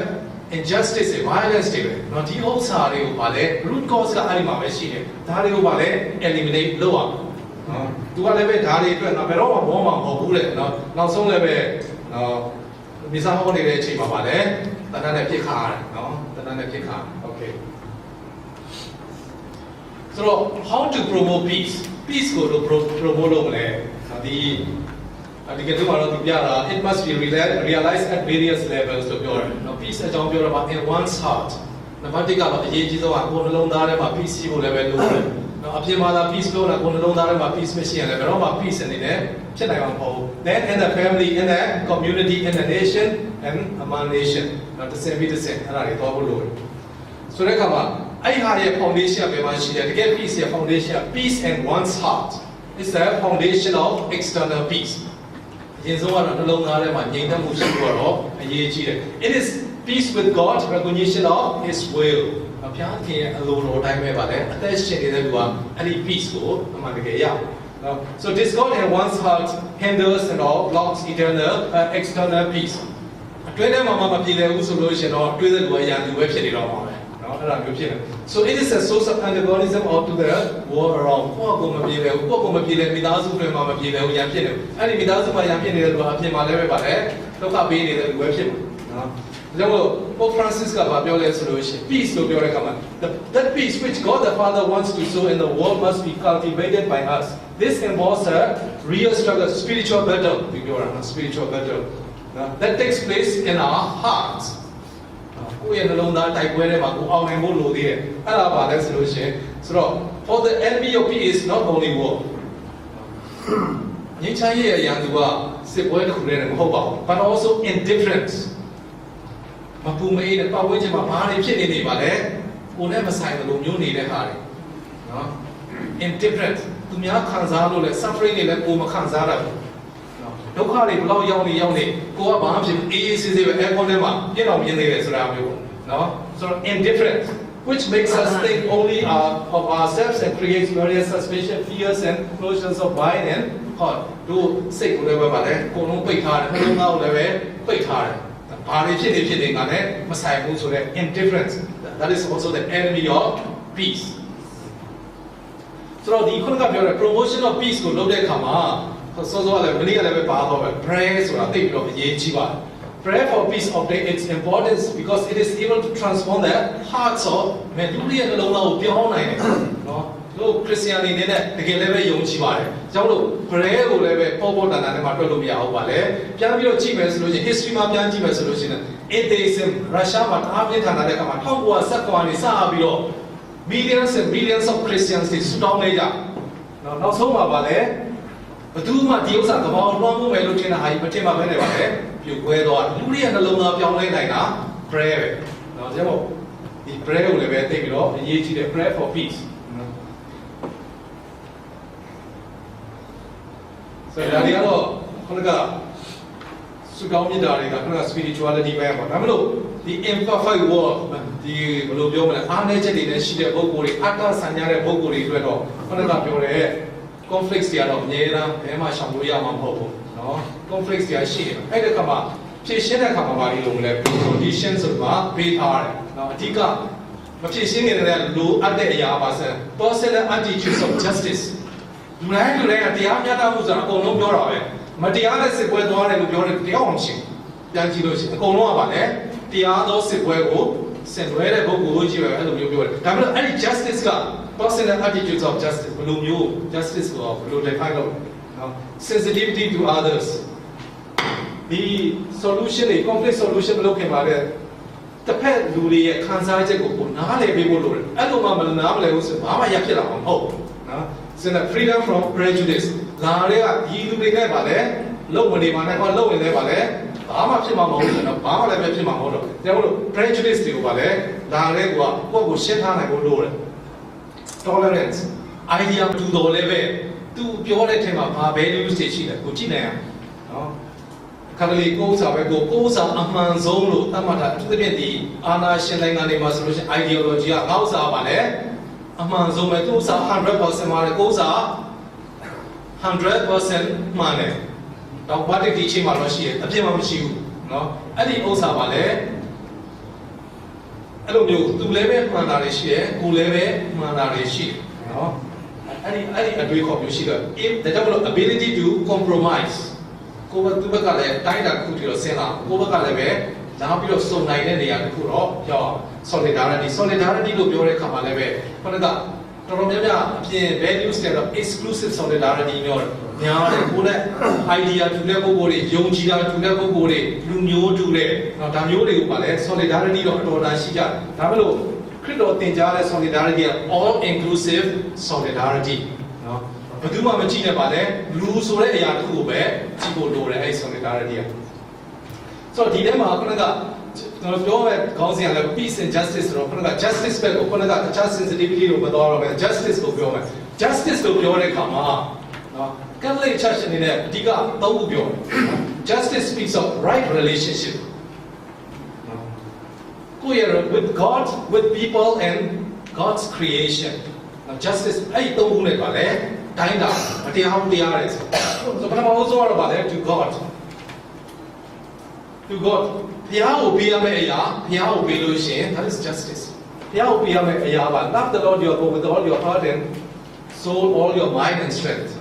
injustice violence တွေပဲနော်ဒီဥစ္စာတွေကိုဗာလဲ root cause ကအဲ့ဒီမှာပဲရှိတယ်ဒါတွေကိုဗာလဲ eliminate လုပ်အောင်နော်သူကလည်းပဲဒါတွေအတွက်နော်ဘယ်တော့မှဘောမှာမဟုတ်ဘူးတဲ့နော်နောက်ဆုံးလည်းပဲနော်မိစားဟောနေတဲ့အချိန်မှာဗာလဲတဏှာနဲ့ပြစ်ခါရတယ်နော်တဏှာနဲ့ပြစ်ခါ okay so how to promote peace ကိုတော့ promote လုပ်မလဲဒီကနေ့မှာတော့ပြတာ it must be realized at various levels လို့ပြောတယ်နော် peace အကြောင်းပြောတော့ in one's heart နံပါတ်1ကတော့အရေးကြီးဆုံးကကိုယ်နှလုံးသားထဲမှာ peace ရှိဖို့လည်းပဲလိုတယ်နော်အပြင်မှာသာ peace လို့လားကိုယ်နှလုံးသားထဲမှာ peace မရှိရင်လည်းဘယ်တော့မှ peace အနေနဲ့ဖြစ်နိုင်မှာမဟုတ်ဘူး then in the family in the community in the nation and among nation နော်တစ်စင်ပြီးတစ်စင်အဲ့ဒါတွေတော့ဖို့လိုတယ်ဆိုတဲ့အခါမှာအဲ့ဟာရဲ့ foundation ပဲမှာရှိတယ်တကယ် peace ရဲ့ foundation peace in one's heart is the foundation of external peace အရင်ဆုံးကတော့နှလုံးသားထဲမှာငြိမ်သက်မှုရှိဖို့တော့အရေးကြီးတယ် it is peace with God recognition of his will ဘုရားသခင်ရဲ့အလိုတော်တိုင်းပဲပါလေအသက်ရှင်နေတဲ့လူကအဲ့ဒီ peace ကိုအမှန်တကယ်ရနော် so discord in one's heart hinders and all blocks eternal external peace အတွင်းထဲမှာမပြေလည်ဘူးဆိုလို့ရှင်တော့တွေးတဲ့လူကရန်သူပဲဖြစ်နေတော့မှာပဲနော်အဲ့ဒါမျိုးဖြစ်တယ် so it is a source of antagonism or to the world around ကိုယ့်ကိုမပြေလည်ဘူးကိုယ့်ကိုမပြေလည်မိသားစုတွေမှာမပြေလည်ဘူးရန်ဖြစ်တယ်အဲ့ဒီမိသားစုမှာရန်ဖြစ်နေတဲ့လူကအပြင်မှာလည်းပဲပါလေဒုက္ခပေးနေတဲ့လူပဲဖြစ်မှာနော်ဒါကြောင့်မို့ Pope Francis ကပြောလဲဆိုလို့ရှိရင် peace လို့ပြောတဲ့အခါမှာ that peace which God the Father wants to sow in the world must be cultivated by us this involves a real struggle spiritual battle ဒီပြောတာ spiritual battle that takes place in our hearts ကိုယ့်ရဲ့နှလုံးသားတိုက်ပွဲထဲမှာကိုအောင်နိုင်ဖို့လိုသေးတယ်အဲ့ဒါပါလဲဆိုလို့ရှိရင်ဆိုတော့ for the enemy of peace is not only war ငြိမ်းချမ်းရေးရဲ့ရန်သူကစစ်ပွဲတစ်ခုတည်းမဟုတ်ပါဘူး but also indifference မပူမအေးတဲ့ပတ်ဝန်းကျင်မှာဘာတွေဖြစ်နေပါလဲကိုယ်နဲ့မဆိုင်လို့မျိုးနေတဲ့ဟာတွေနော် indifference သူများခံစားလို့လဲ suffering တွေလည်းကိုယ်မခံစားရဘူးဒုက္ခတွေဘလောက်ရောက်နေကိုကဘာမှဖြစ်အေးအေးဆေးဆေးပဲ aircon ထဲမှာပြည့်တော်မြင်နေတယ်ဆိုတာမျိုးနော်ဆိုတော့ indifferent which makes us think only of ourselves and creates various suspicion fears and notions of mind and heart တို့စိတ်ကိုလည်းပဲပါလေအကုန်လုံးပိတ်ထားတယ်နှလုံးသားကိုလည်းပဲပိတ်ထားတယ်ဘာတွေဖြစ်နေကလည်းမဆိုင်ဘူးဆိုတော့ indifference that is also the enemy of peace ဆိုတော့ဒီခုနကပြောတဲ့ promotion of peace ကိုလုပ်တဲ့အခါမှာစောစောလည်းမနေ့ကလည်းပဲပါတော့ပဲ prayer ဆိုတာသိပြီးတော့အရေးကြီးပါတယ် prayer for peace obtain its importance because it is able to transform the hearts of men လူတွေရဲ့နှလုံးသားကိုပြောင်းနိုင်တယ်နော်တို့ Christian အနေနဲ့တကယ်လည်းပဲယုံကြည်ပါတယ်ကြောင့်လို့ prayer ကိုလည်းပဲပေါ်တန်နဲ့မှတွက်လို့မရဘူးပါလေပြန်ပြီးတော့ကြည့်မယ်ဆိုလို့ရှိရင် history မှာပြန်ကြည့်မယ်ဆိုလို့ရှိရင် atheism ရုရှားမှာအားပြင်းထန်တဲ့အခါမှာ1919ကနေစပြီးတော့ millions and billions of Christians တွေဆူတောင်းနေကြနောက်ဆုံးမှာပါလေဘယ်သူမှဒီဥစ္စာကဘာလို့လွှမ်းမိုးမယ်လို့ထင်တာဟာမထင်ပါဘဲနဲ့ပါလေပြိုကွဲသွားလူတွေရဲ့နှလုံးသားပြောင်းလဲနိုင်တာ prayer ပဲเนาะဒါကြောင့်ဒီ prayer ကိုလည်းပဲသိပြီးတော့အရေးကြီးတယ် prayer for peace ဆိုတော့ဒီကတော့ခုနကစုကောင်းမြတ်တာတွေကခုနက spirituality ပဲပေါ့ဒါမှမဟုတ်ဒီ imperfect world ဒီဘယ်လိုပြောမလဲအားနည်းချက်တွေနဲ့ရှိတဲ့ပုဂ္ဂိုလ်တွေအတ္တဆန်ရတဲ့ပုဂ္ဂိုလ်တွေအတွက်တော့ခုနကပြောတဲ့ conflicts တွေကတော့အများအားဘယ်မှရှောင်လို့ရမှာမဟုတ်ဘူးเนาะ conflicts တွေရှိတယ်အဲ့ဒီခါမှာဖြည့်ရှင်းတဲ့ခါမှာဘာလို့လဲ condition ဆိုတာပေးထားတယ်เนาะအဓိကမဖြည့်ရှင်းနေတဲ့လိုအပ်တဲ့အရာပါစံ personal attitudes of justice လူတိုင်းကတရားမျှတမှုဆိုတာအကုန်လုံးပြောတာပဲမတရားတဲ့စစ်ပွဲသွားတယ်လို့ပြောတယ်တရားအောင်ရှင်းပြန်ကြည့်လို့ရှိရင်အကုန်လုံးကပါလေတရားသောစစ်ပွဲကိုဆင်နွှဲတဲ့ပုဂ္ဂိုလ်ကိုကြည့်ရအဲ့လိုမျိုးပြောတယ်ဒါပေမဲ့အဲ့ဒီ justice က personal attitudes of justice ဘယ်လိုမျိုး justice ကိုဘယ်လို define လုပ်နော် sensitivity to others ဒီ solution တွေ conflict solution မလုပ်ခင်ပါတဲ့တစ်ဖက်လူတွေရဲ့ခံစားချက်ကိုနားလည်ပေးဖို့လိုတယ်အဲ့လိုမှမနားမလည်ဘူးဆိုဘာမှရဖြစ်လာမှာမဟုတ်ဘူးနော် so the freedom from prejudice လာတဲ့ကဒီလူတွေနဲ့ပါလေလုံမနေပါနဲ့ဟောလုံနေလဲပါလေဘာမှဖြစ်မှာမဟုတ်ဘူးဆိုတော့ဘာမှလည်းဖြစ်မှာမဟုတ်တော့ဒါကြောင့်မို့ prejudice တွေကိုပါလေလာတဲ့ကွာကိုယ့်ကိုရှင်းထားနိုင်ဖို့လိုတယ် tolerance idea တူတော်လည်းပဲသူပြောတဲ့အထက်မှာဘာ values တွေရှိလဲကိုကြည့်နိုင်အောင်နော်ခါကလေးကိုယ်စားပဲကိုယ်စားအမှန်ဆုံးလို့သတ်မှတ်တာအထူးသဖြင့်ဒီအာနာရှင်နိုင်ငံတွေမှာဆိုလို့ရှိရင် ideology ကငေါ့စားပါလေအမှန်ဆုံးပဲသူ့စား 100% မှာလေကိုယ်စား 100% မှန်တယ်တော့ဘာတိချင်းမှာတော့ရှိတယ်အပြစ်မှမရှိဘူးเนาะအဲ့ဒီဥစ္စာပါလေအဲ့လိုမျိုးသူလည်းပဲမှန်တာတွေရှိတယ်ကိုလည်းပဲမှန်တာတွေရှိတယ်เนาะအဲ့ဒီအတွေ့အခေါ်မျိုးရှိတော့ if the double ability to compromise ကိုယ်သူဘက်ကလည်းတိုင်းတာခုတည်းတော့စဉ်းစားကိုယ်ဘက်ကလည်းပဲလာပြီးတော့စုံနိုင်တဲ့နေရာတစ်ခုတော့ရောက် solidarity လို့ပြောတဲ့အခါမှာလည်းပဲခုနက တော်များများအပြင် values တွေတော့ exclusive solidarity မျိုးညားတယ်ကိုယ်နဲ့ idea တူတဲ့ပုဂ္ဂိုလ်တွေယုံကြည်တာတူတဲ့ပုဂ္ဂိုလ်တွေလူမျိုးတူတဲ့ဒါမျိုးတွေကိုပါလဲ solidarity တော့အတော်တန်ရှိကြတယ်ဒါပေမဲ့ခရစ်တော်သင်ကြားတဲ့ solidarity က all inclusive solidarity နော်ဘယ်သူမှမကြည့်နဲ့ပါလဲလူဆိုတဲ့အရာတစ်ခုကိုပဲကြည့်ဖို့လိုတယ်အဲ့ solidarity ကဆိုတော့ဒီထဲမှာခုနကကျွန်တော်ပြောမဲ့ခေါင်းစဉ်ကလည်း peace and justice ဆိုတော့ခုနက justice ပဲကိုခုနကတခြား sensitivity ကိုမတော်တော့ပဲ justice ကိုပြောမယ် justice ကိုပြောတဲ့အခါမှာနော် Catholic Church အနေနဲ့အဓိကသုံးခုပြောတယ် justice speaks of right relationship ကိုယ့်ရဲ့ with God with people and God's creation justice အဲ့ဒီသုံးခုနဲ့ပါလေတိုင်းတာအတရားဟုတ်တရားတယ်ဆိုပထမဆုံးကတော့ပါလေ to God ဘုရားကိုပေးရမယ့်အရာဘုရားကိုပေးလို့ရှိရင် that is justice ဘုရားကိုပေးရမယ့်အရာပါ love the Lord your God with all your heart and soul all your mind and strength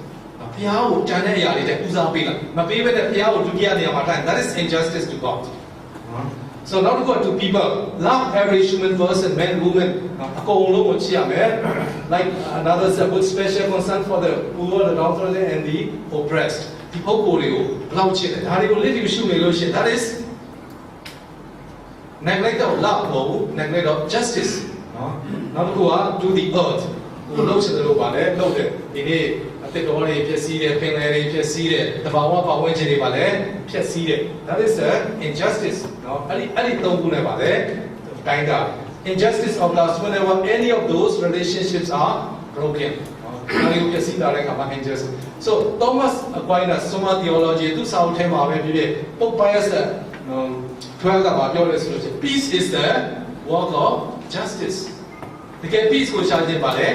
ဘုရားကိုတန်တဲ့အရာတွေတဲ့ဦးစားပေးလိုက်မပေးဘဲနဲ့ဘုရားကိုဒုတိယနေရာမှာထားရင် that is injustice to God so now to go to people love every human person man woman အကုန်လုံးကိုချစ်ရမယ် like another said with special concern for the poor the downtrodden and the oppressed ဒီပုဂ္ဂိုလ်တွေကိုဘယ်လောက်ချစ်တယ်ဒါတွေကို live ရှုနေလို့ရှိရင် that is neglect of love မဟုတ်ဘူး neglect of justice နော်နောက်တစ်ခုက to the earth ကိုလှုပ်ချင်တယ်လို့ပါလေလှုပ်တယ်ဒီနေ့အသက်တော်တွေဖြစ်စည်းတယ်ပင်လယ်တွေဖြစ်စည်းတယ်တဘာဝပတ်ဝန်းကျင်တွေပါလေဖြစ်စည်းတယ် that is an injustice နော်အဲ့ဒီသုံးခုနဲ့ပါလေတိုင်းတာ injustice of love whenever any of those relationships are broken I will get see that like injustice. So Thomas Aquinas, Summa Theology, to South Tema, maybe Pope Pius 12 about your solution. Peace is the work of justice. The peace goes out in Ballet,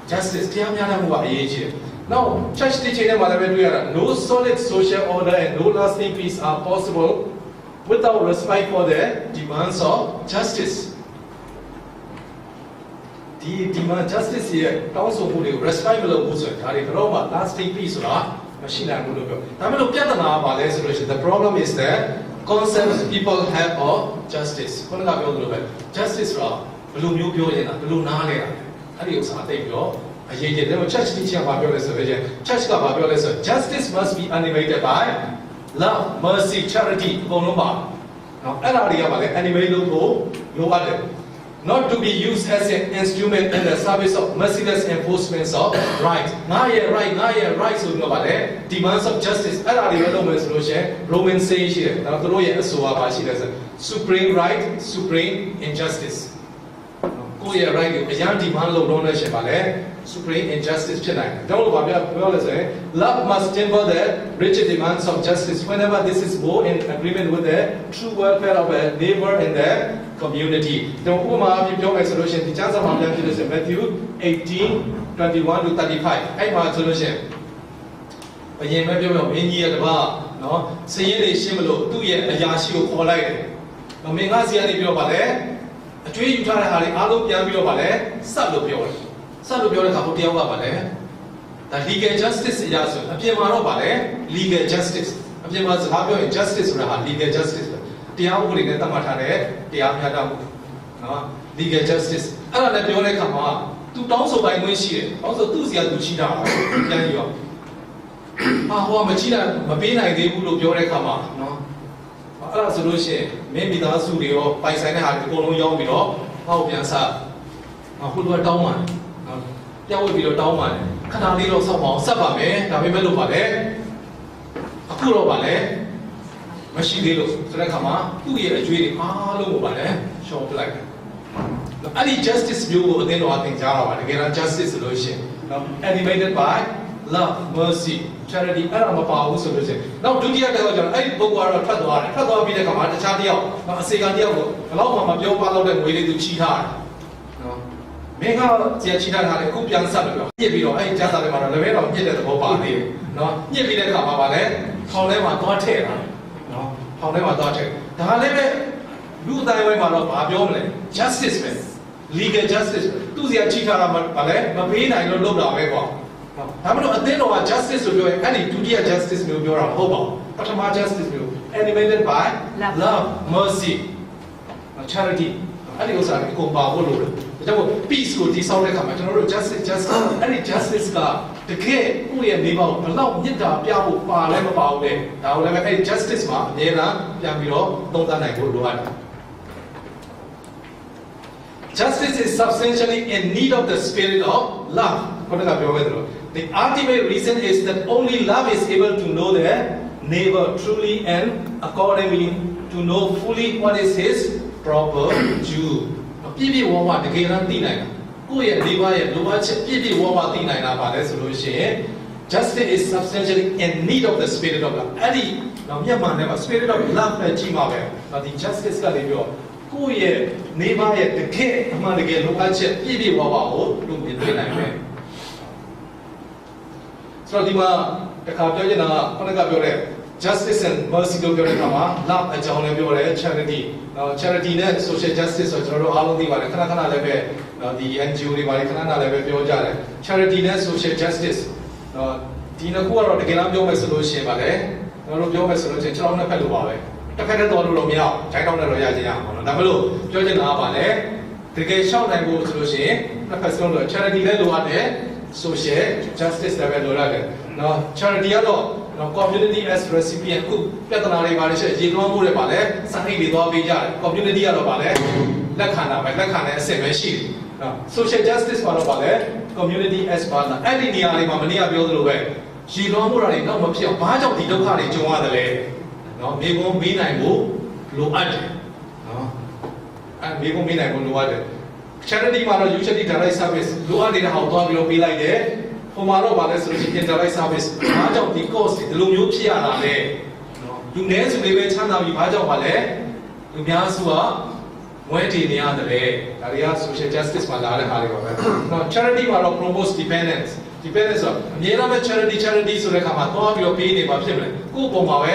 justice. Now, church teaching no solid social order and no lasting peace are possible without respect for the demands of justice. The demand justice here, council who respect the laws, Roma, lasting peace, machine and the problem is that concepts people have of justice. Justice, blue new building, blue nale, and you say, church teaching about church justice must be animated by love, mercy, charity, now, animated not to be used as an instrument in the service of merciless enforcement of right. Right, so nobody demands of justice. Roman says here, supreme right, supreme injustice. Right, supreme injustice. Love must temper the rigid demands of justice whenever this is more in agreement with the true welfare of a neighbor and the community. The solution, the chance of Matthew 18:21 to 35. I want solution. A tree you try to have Alo Piamio Vale, Salopio. Salopio Capotia Vale. The legal justice is also a Piamaro Vale, legal justice. A Piamas Habio justice, legal justice. Tiamu in the Tamatare, Tiamada, legal justice. Another Pione Kama, 2 towns of by Winshire, also 2 Zia Duchina, Yanio. Ah, Machina, Mabina, they would Pione Kama, no? Solution, maybe the studio, by signing out the Polo Young Below, how Piansa, who were down. There will be a down one. Canadilo somehow, Sabame, Namimelo Vale, Akuro Vale, Machine Srakama, 2 years really, Halo Vale, short like. Any justice view, then what things are, again, a justice solution, animated by love, mercy, charity, and a power solution. Now, do the other, I go out of Tadwa, be the command, the Chadio, a second year, allow Mamma Joe Palo and waited to cheat hard. Make out the cheat had a cook young son. If you know, I just have a level of get at the Boba. No, if you come about it, however, got it. No, however, got it. The Halebe, do thy way, Maro, justice, legal justice. Do the cheat Ballet, Mabina, I don't know the way. I'm not a thing of justice to do any duty justice will be a hobo, but a justice will animated by love, mercy, charity. And you say, ဒါကြောင့် peace ကိုတည်ဆောက်တဲ့အခါမှာကျွန်တော်တို့ justice အဲ့ဒီ justice ကတကယ်ကိုယ့်ရဲ့မိဘကိုဘလောက်မြစ်တာပြဖို့ပါလဲမပါဘူးလေဒါကိုလည်းအဲ့ဒီ justice မှာအများအားပြန်ပြီးတော့သုံးသပ်နိုင်ဖို့လိုအပ်တယ် Justice is substantially in need of the spirit of love. The ultimate reason is that only love is able to know their neighbor truly and accordingly to know fully what is his proper due. ပြည့်ပြည့်ဝဝတကယ်တမ်းသိနိုင်တာကိုယ့်ရဲ့မိဘရဲ့လိုအပ်ချက်ပြည့်ပြည့်ဝဝသိနိုင်တာပါလဲဆိုလို့ရှိရင် Justice is substantially in need of the spirit of love. အဲ့ဒီတော့မြန်မာနဲ့မှာ spirit of love နဲ့ကြီးမှာပဲဒီ justice ကလည်းပြောကိုယ့်ရဲ့မိဘရဲ့တကယ်အမှန်တကယ်လိုအပ်ချက်ပြည့်ပြည့်ဝဝကိုလူမြင်တွေ့နိုင်မယ်ဆိုတော့ဒီမှာတခါပြောချင်တာကခုနကပြောတဲ့ justice and mercy တို့ပြောတဲ့အခါမှာ love အကြောင်းလည်းပြောတယ် charity charity နဲ့ social justice ဆိုကျွန်တော်တို့အားလုံးသိပါတယ်ခဏခဏလည်းပဲဒီ NGO တွေပါတယ်ခဏခဏလည်းပဲပြောကြတယ် charity နဲ့ social justice ဒီနှစ်ခုကတော့တကယ်တော့ပြောမယ်ဆိုလို့ရှိရင်ပါလေကျွန်တော်တို့ပြောမယ်ဆိုလို့ရှိရင်ကျွန်တော်နှစ်ဖက်လိုပါပဲတစ်ခါတည်းတော်လို့မရအောင်ဂျိုင်းတောင်းနဲ့တော့ရကြရအောင်နော်ဒါမလို့ပြောချင်တာကပါလေတကယ်ရှောက်နိုင်ဖို့ဆိုလို့ရှိရင်တစ်ဖက်ဆုံးလို့ charity လည်းလိုအပ်တယ် social justice လည်းပဲလိုအပ်တယ်နော် charity ကတော့ community as recipient ခုပြဿနာတွေပါလေရှေ့ရေလွှမ်းမှုတွေပါလေစာအိတ်တွေသွားပေးကြတယ် community ကတော့ပါလေလက်ခံတာပဲလက်ခံတဲ့အဆင့်ပဲရှိတယ်နော် social justice ပါတော့ပါလေ community as partner အဲ့ဒီနေရာတွေမှာမနေ့ကပြောသလိုပဲရေလွှမ်းမှုတွေတော့မဖြစ်အောင်ဘာကြောင့်ဒီဒုက္ခတွေကြုံရတယ်လဲနော်မိကုံးမေးနိုင်ဖို့လိုအပ်တယ်နော်အဲမိကုံးမေးနိုင်ဖို့လိုအပ်တယ် charity မှာတော့ usually direct service လိုအပ်နေတဲ့ဟာကိုသွားပြီးတော့ပေးလိုက်တယ်ဟိုမှာတော့ဗာလဲဆိုလို့ရှိရင် indirect service ဘာကြောင့်ဒီ cost ဒီလိုမျိုးဖြစ်ရတာလဲနော်လူနည်းစုလေးပဲချမ်းသာပြီးဘာကြောင့်ပါလဲလူများစုကဝဲတည်နေရတယ်လေဒါတွေက social justice မှာလာတဲ့ဟာတွေပါပဲနော် charity မှာတော့ promotes dependence ဆိုအမြဲတမ်းပဲ charity ဆိုတဲ့အခါမှာသွားပြီးတော့ပေးနေမှာဖြစ်မလဲကိုယ့်ပုံမှာပဲ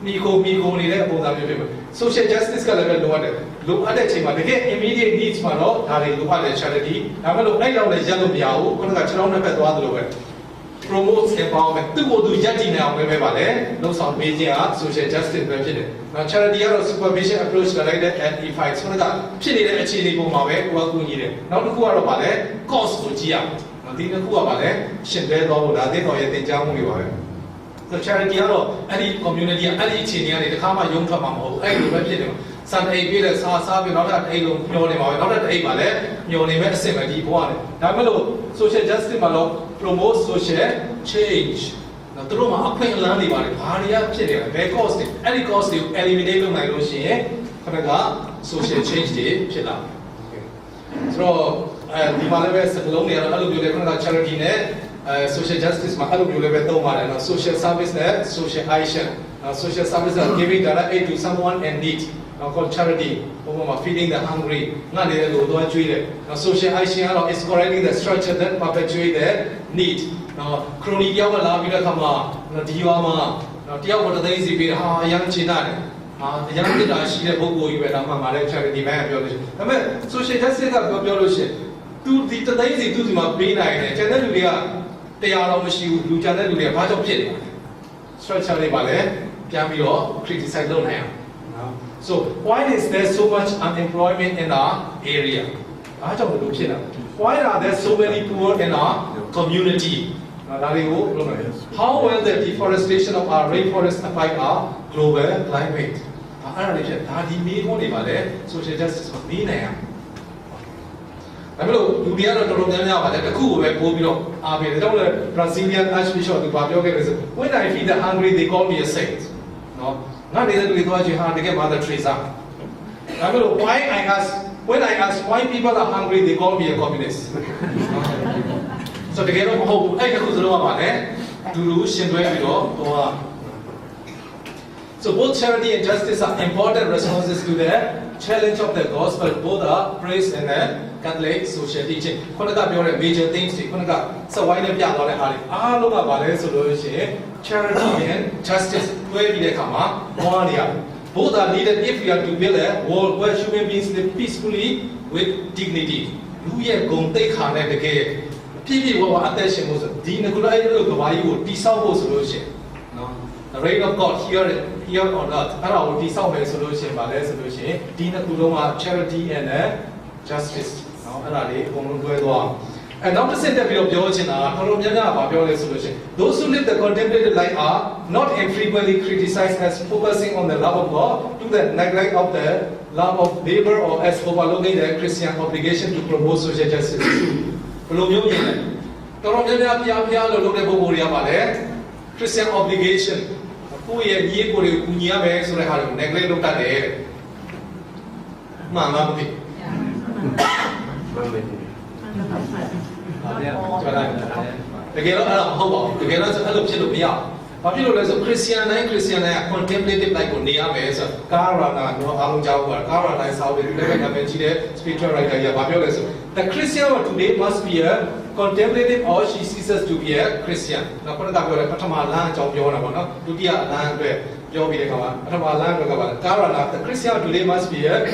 မိကိုနေတဲ့ပုံစံမျိုးဖြစ်မယ် social justice ကလည်းပဲလိုအပ်တယ်လိုအပ်တဲ့အချိန်မှာတကယ် immediate needs မှာတော့ဒါတွေလိုအပ်တယ် charity ဒါမှမဟုတ်အဲ့လောက်လည်းရက်လို့မရဘူးခုနကကျွန်တော်နှစ်ဖက်သွားသလိုပဲ promotes empowerment သူ့ကိုယ်သူရက်တည်နေအောင်ပဲပါလေလုံဆောင်ပေးခြင်းဟာ social justice ပဲဖြစ်တယ်နောက် charity ကတော့ supervision approach ကလည်း and effects ခုနကဖြစ်နေတဲ့အခြေအနေပုံမှာပဲကိုယ်ကကူညီတယ်နောက်တစ်ခုကတော့ပါလေ cost ကိုကြည့်ရအောင်ဒီတစ်ခုကပါလေရှင်တဲသွားဖို့ဒါသိတော်ရဲ့သင်ကြားမှုတွေပါပဲcharity ကတော့အဲ့ဒီ community ကအဲ့ဒီအခြေအနေကနေတခါမှရုံးထွက်မှာမဟုတ်ဘူးအဲ့လိုပဲဖြစ်တယ်စံအိတ်ပြည့်တဲ့စားပြီးနောက်ထပ်အိတ်လုံးမျောနေပါပဲနောက်ထပ်အိတ်ပါလေမျောနေမဲ့အဆင့်ပဲဒီဘဝနဲ့ဒါပေမဲ့လို့ social justice မှာတော့ promote social change နော်သူတို့မှာအခွင့်အလမ်းတွေပါတယ်ဘာတွေကဖြစ်နေလဲဘယ် cost တွေအဲ့ဒီ cost တွေကို eliminate လုပ်နိုင်လို့ရှိရင်ခဏက social change တွေဖြစ်လာတယ်ဆိုတော့ဒီမှာလည်းပဲစကလုံးတွေကတော့အဲ့လိုပြောတယ်ခဏက charity နဲ့social justice မှာအဲ့လိုမျိုးလည်းပဲသုံးပါတယ်နော် social service နဲ့ social action social service is giving direct aid to someone in need called charity ဘုံမှာ feeding the hungry ငါလည်းလို့တော့ကျွေးတယ် social action ကတော့ is correcting the structure that perpetuate the need နော် chronic ရောက်လာပြီးတဲ့အခါမှာဒီရွာမှာတယောက်ကိုတသိန်းစီပေးတာဟာအရန်ချင်တာတယ်အရန်ပြတာရှိတဲ့ပုဂ္ဂိုလ်ကြီးပဲတော့မှမှာလည်း charity ပဲပြောလို့ရှိတယ်ဒါပေမဲ့ social justice ကပြောလို့ရှိရင်သူဒီတသိန်းစီသူ့စီမှာပေးနိုင်တယ်ကျန်တဲ့လူတွေကတရားတော်မရှိဘူးလူကြတဲ့လူတွေကဘာကြောင့်ဖြစ်နေလဲ structure တွေပါလေပြန်ပြီးတော့ criticize လုပ်နိုင်အောင်နော် so why is there so much unemployment in our area ဘာကြောင့်လို့ဖြစ်လာ why are there so many poor in our community ဒါတွေကိုပြောမယ် how will the deforestation of our rainforest affect our global climate အဲ့ဒါတွေဖြစ်ဒါဒီမေးခွန်းတွေပါလေ social justice ကိုမေးနိုင်အောင်ဒါပေမဲ့လူတွေကတော့တော်တော်များများပါလေတခုကိုပဲပို့ပြီးတော့အားပေးတယ်ဒါကြောင့်လည်း Brazilian Archbishop ကပြောခဲ့တယ်ဆို when I feed the hungry they call me a saint နော်ငါနေတဲ့လူတွေသွားကြည့်ဟာတကယ် Mother Teresa ဒါပေမဲ့ why when I ask why people are hungry they call me a communist ဆိုတကယ်တော့မဟုတ်ဘူးအဲ့ဒီခုစလုံးကပါလေလူရှင်တွဲပြီးတော့ဟိုကSo both charity and justice are important responses to the challenge of the gospel. Both are praised in the Catholic social teaching. ခုနကပြောတဲ့ major things တွေခုနကစက်ဝိုင်းနဲ့ပြသွားတဲ့အားတွေအားလုံးကပါလဲဆိုလို့ရှိရင် charity and justice တွဲပြီးတဲ့အခါမှာဟောနေရတယ် Both are needed if we are to build a world where human beings live peacefully with dignity. လူရဲ့ဂုဏ်သိက္ခာနဲ့တကယ်ပြည့်ပြည့်ဝဝအသက်ရှင်ဖို့ဆိုဒီငကုလိုက်လို့ကဘာကြီးကိုတိဆောက်ဖို့ဆိုလို့ရှိရင်နော် The reign of God here on earth အဲ့ဒါကိုတိဆောက်မယ်ဆိုလို့ရှိရင်ဗာလဲဆိုလို့ရှိရင်ဒီနှစ်ခုလုံးက charity and justice နော်အဲ့ဒါလေးအကုန်လုံးတွဲသွားAnd now to say that we are those who live the contemplative life are not infrequently criticized as focusing on the love of God to the neglect of the love of neighbor or as overlooking the Christian obligation to promote social justice. Christian obligation. Together, Christian contemplative like Karana, no Alunjawa, Karana is how we spiritual writer. The Christian today must be a contemplative or she ceases to be a Christian. Now, put that word, Patamalan, Jobona, Dudia land where Jobi Patamalan, Karana, the Christian today must be a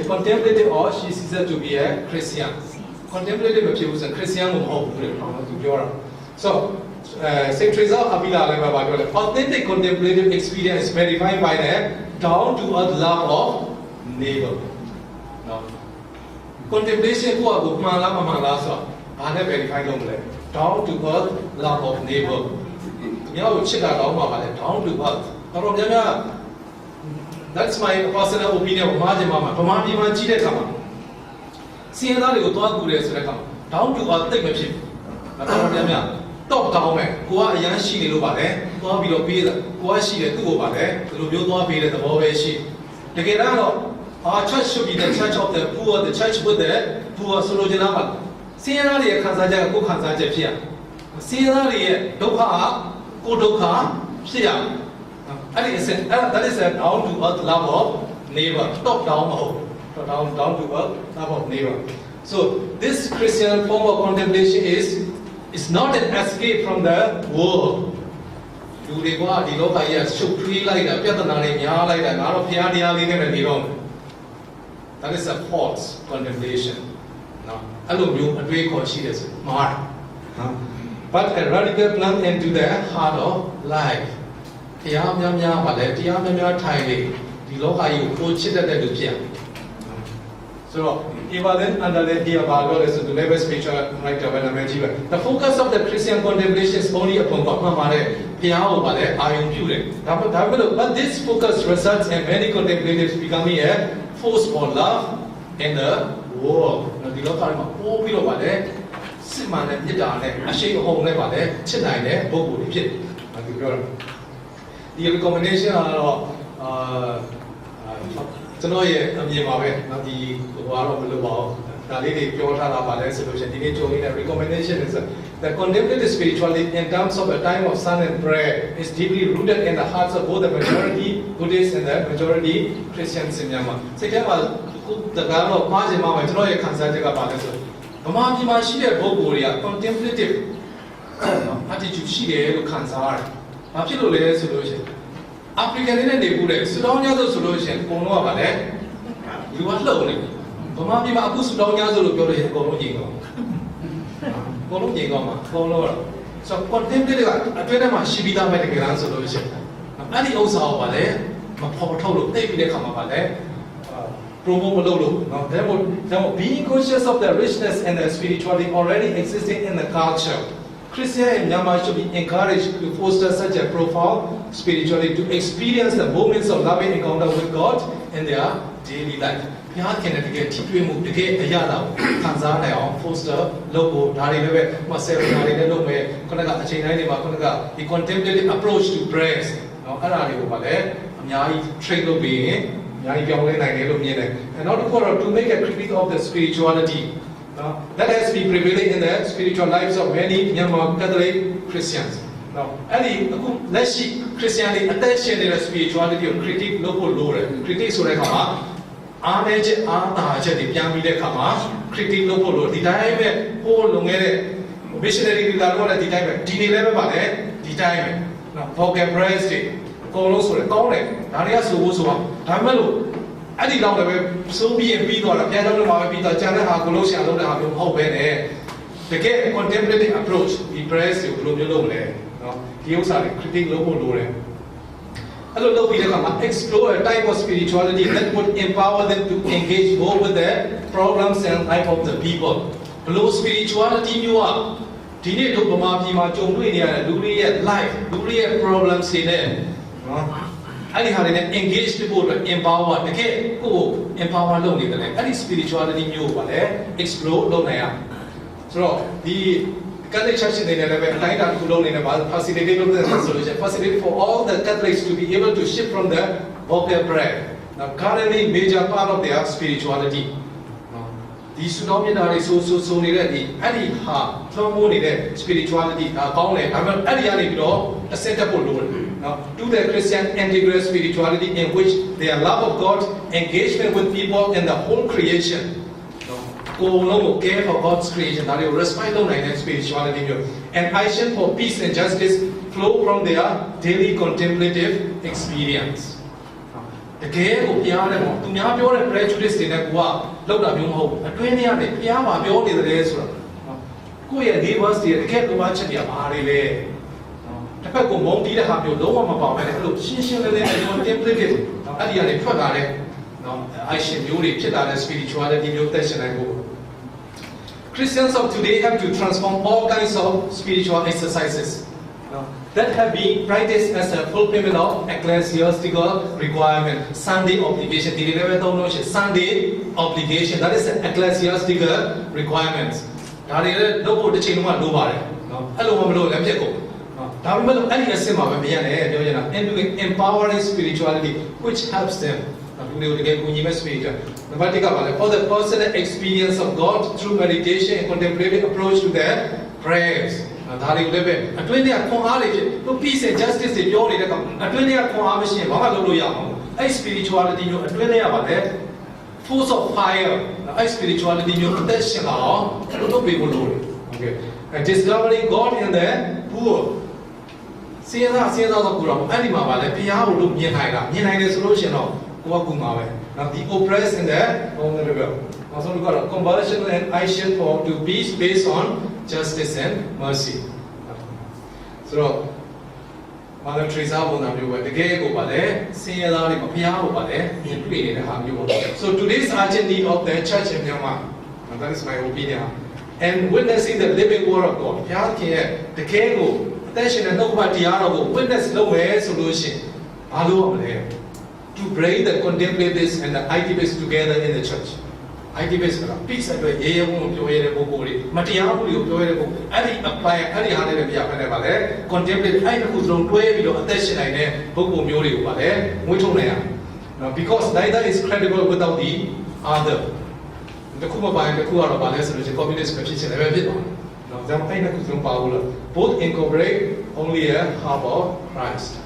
contemplative or she ceases to be a Christian. Contemplative views and Christian home. So, St. Teresa Avila, authentic contemplative experience verified by the down-to-earth love of neighbor. Now, contemplation is verified down-to-earth love of neighbor. Down-to-earth. That's my personal opinion. Down to earth, take top down, go a young she little bade, go below Peter, go a she to go bade, the Lubio Peter, the Bowe sheep. The Gerano, our church should be the church of the poor, the church with the poor Solojanama. Sierra Kansaja, go Kansaja Pia. Sierra Doha, go Doha, Pia. That is a down to earth love of neighbor, top down, down to earth love of neighbor. So this Christian form of contemplation is not an escape from the world. That is a false contemplation. But a radical plunge into the heart of life. So, even under the spiritual right of the focus of the Christian contemplation is only upon God. But this focus results in many contemplatives becoming a force for love in the world. The recommendation are the recommendation is that contemplative spirituality in terms of a time of sun and prayer is deeply rooted in the hearts of both the majority Buddhists and the majority Christians in Myanmar. Second of all, the Garo Majima, Joy Kansaja Badaso. Amajima Shia Bogoria, contemplative attitude Shia Kansar. Absolutely solution. African in the Buddha, Sudan Yazo solution, Kono Vale, you are lonely. Tomami Maku Sudan Yazo, Kono Yingoma, Kono. So contemplative, I tell them a Shibita medical solution. Any also Vale, Mapoto, maybe they come up there. Promo Lolo. Therefore, being conscious of the richness and the spirituality already existing in the culture. Christians in Myanmar should be encouraged to foster such a profound spirituality to experience the moments of loving encounter with God in their daily life. Foster local, the contemplative approach to prayers. And not to make a critique of the spirituality. That has been prevailing in the spiritual lives of many Myanmar Catholic Christians. Now, let's see Christianity attention to the spirituality of critique local lore. Critique Surekama, Arnage Artaja, the Piamide Kama, critique local lore. The time, whole Lungere, missionary Villarona, the time, Dini Levabane, the time. Now, Pocket Praise Day, Colos for a corner, Daria Subusuam, Tamelu. I did not have so be a beat or a piano or a China Hakolosia, I don't have to hope in the contemplative approach, the press, you global lore. He also critique local lore. အဲ့လိုလုပ်ပြီးတဲ့အခါမှာ explore a type of spirituality that would empower them to engage more with the problems and life of the people ဘလို့ spirituality မျိုးอ่ะဒီနေ့တို့ဗမာပြည်မှာကြုံတွေ့နေရတဲ့လူတွေရဲ့ life လူတွေရဲ့ problems တွေနဲ့နော်အဲ့ဒီဟာတွေနဲ့ engage ဖြစ်ဖို့အတွက် empower တကယ်ကို empower လုပ်နေတယ်လေအဲ့ဒီ spirituality မျိုးပါလေ explore လုပ်နိုင်ရဆိုတော့ဒီ Catholic Church in the level, like that, who don't facilitate the solution, facilitate for all the Catholics to be able to shift from the vocal prayer. Now, currently, major part of their spirituality. These phenomena are so needed. Any heart, no more needed spirituality. I mean, any a setup of now, to the Christian integral spirituality in which their love of God, engagement with people, and the whole creation. Care for God's creation, that you respect the spirituality, and action for peace and justice flow from their daily contemplative experience. The care of Piano, to me, I'm your prejudice in a Gua, look at your home, a 20 year, Piama, beyond the restaurant. Go and leave us here, the cat to watch at your party. The Paco won't be the happy, no one about it. Look, she should have contemplative. At the end, I should do it, spirituality, new session I go. Christians of today have to transform all kinds of spiritual exercises that have been practiced as a fulfillment of ecclesiastical requirement. Sunday obligation, Sunday obligation, that is an ecclesiastical requirements. That is no good to change one nobody. Hello, let me go. And empowering spirituality, which helps them. For the personal experience of God through meditation and contemplative approach to their prayers. Peace and justice is your spirituality, force of fire, spirituality, and discovering God in the poor. See the solution of now the oppressed and the vulnerable. Also we got a conversion and action for to peace based on justice and mercy. So Mother Teresa will not do the gay go by So today's urgent need of the church in Myanmar, and that is my opinion, and witnessing the living word of God. The gay go attention and nobody witness no way solution. To bring the contemplatives and the activists together in the church. Activists are peace and apply contemplative because neither is credible without the other. The Kuma and the Kuara is a communist petition. Both incorporate only a half of Christ.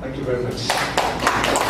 Thank you very much.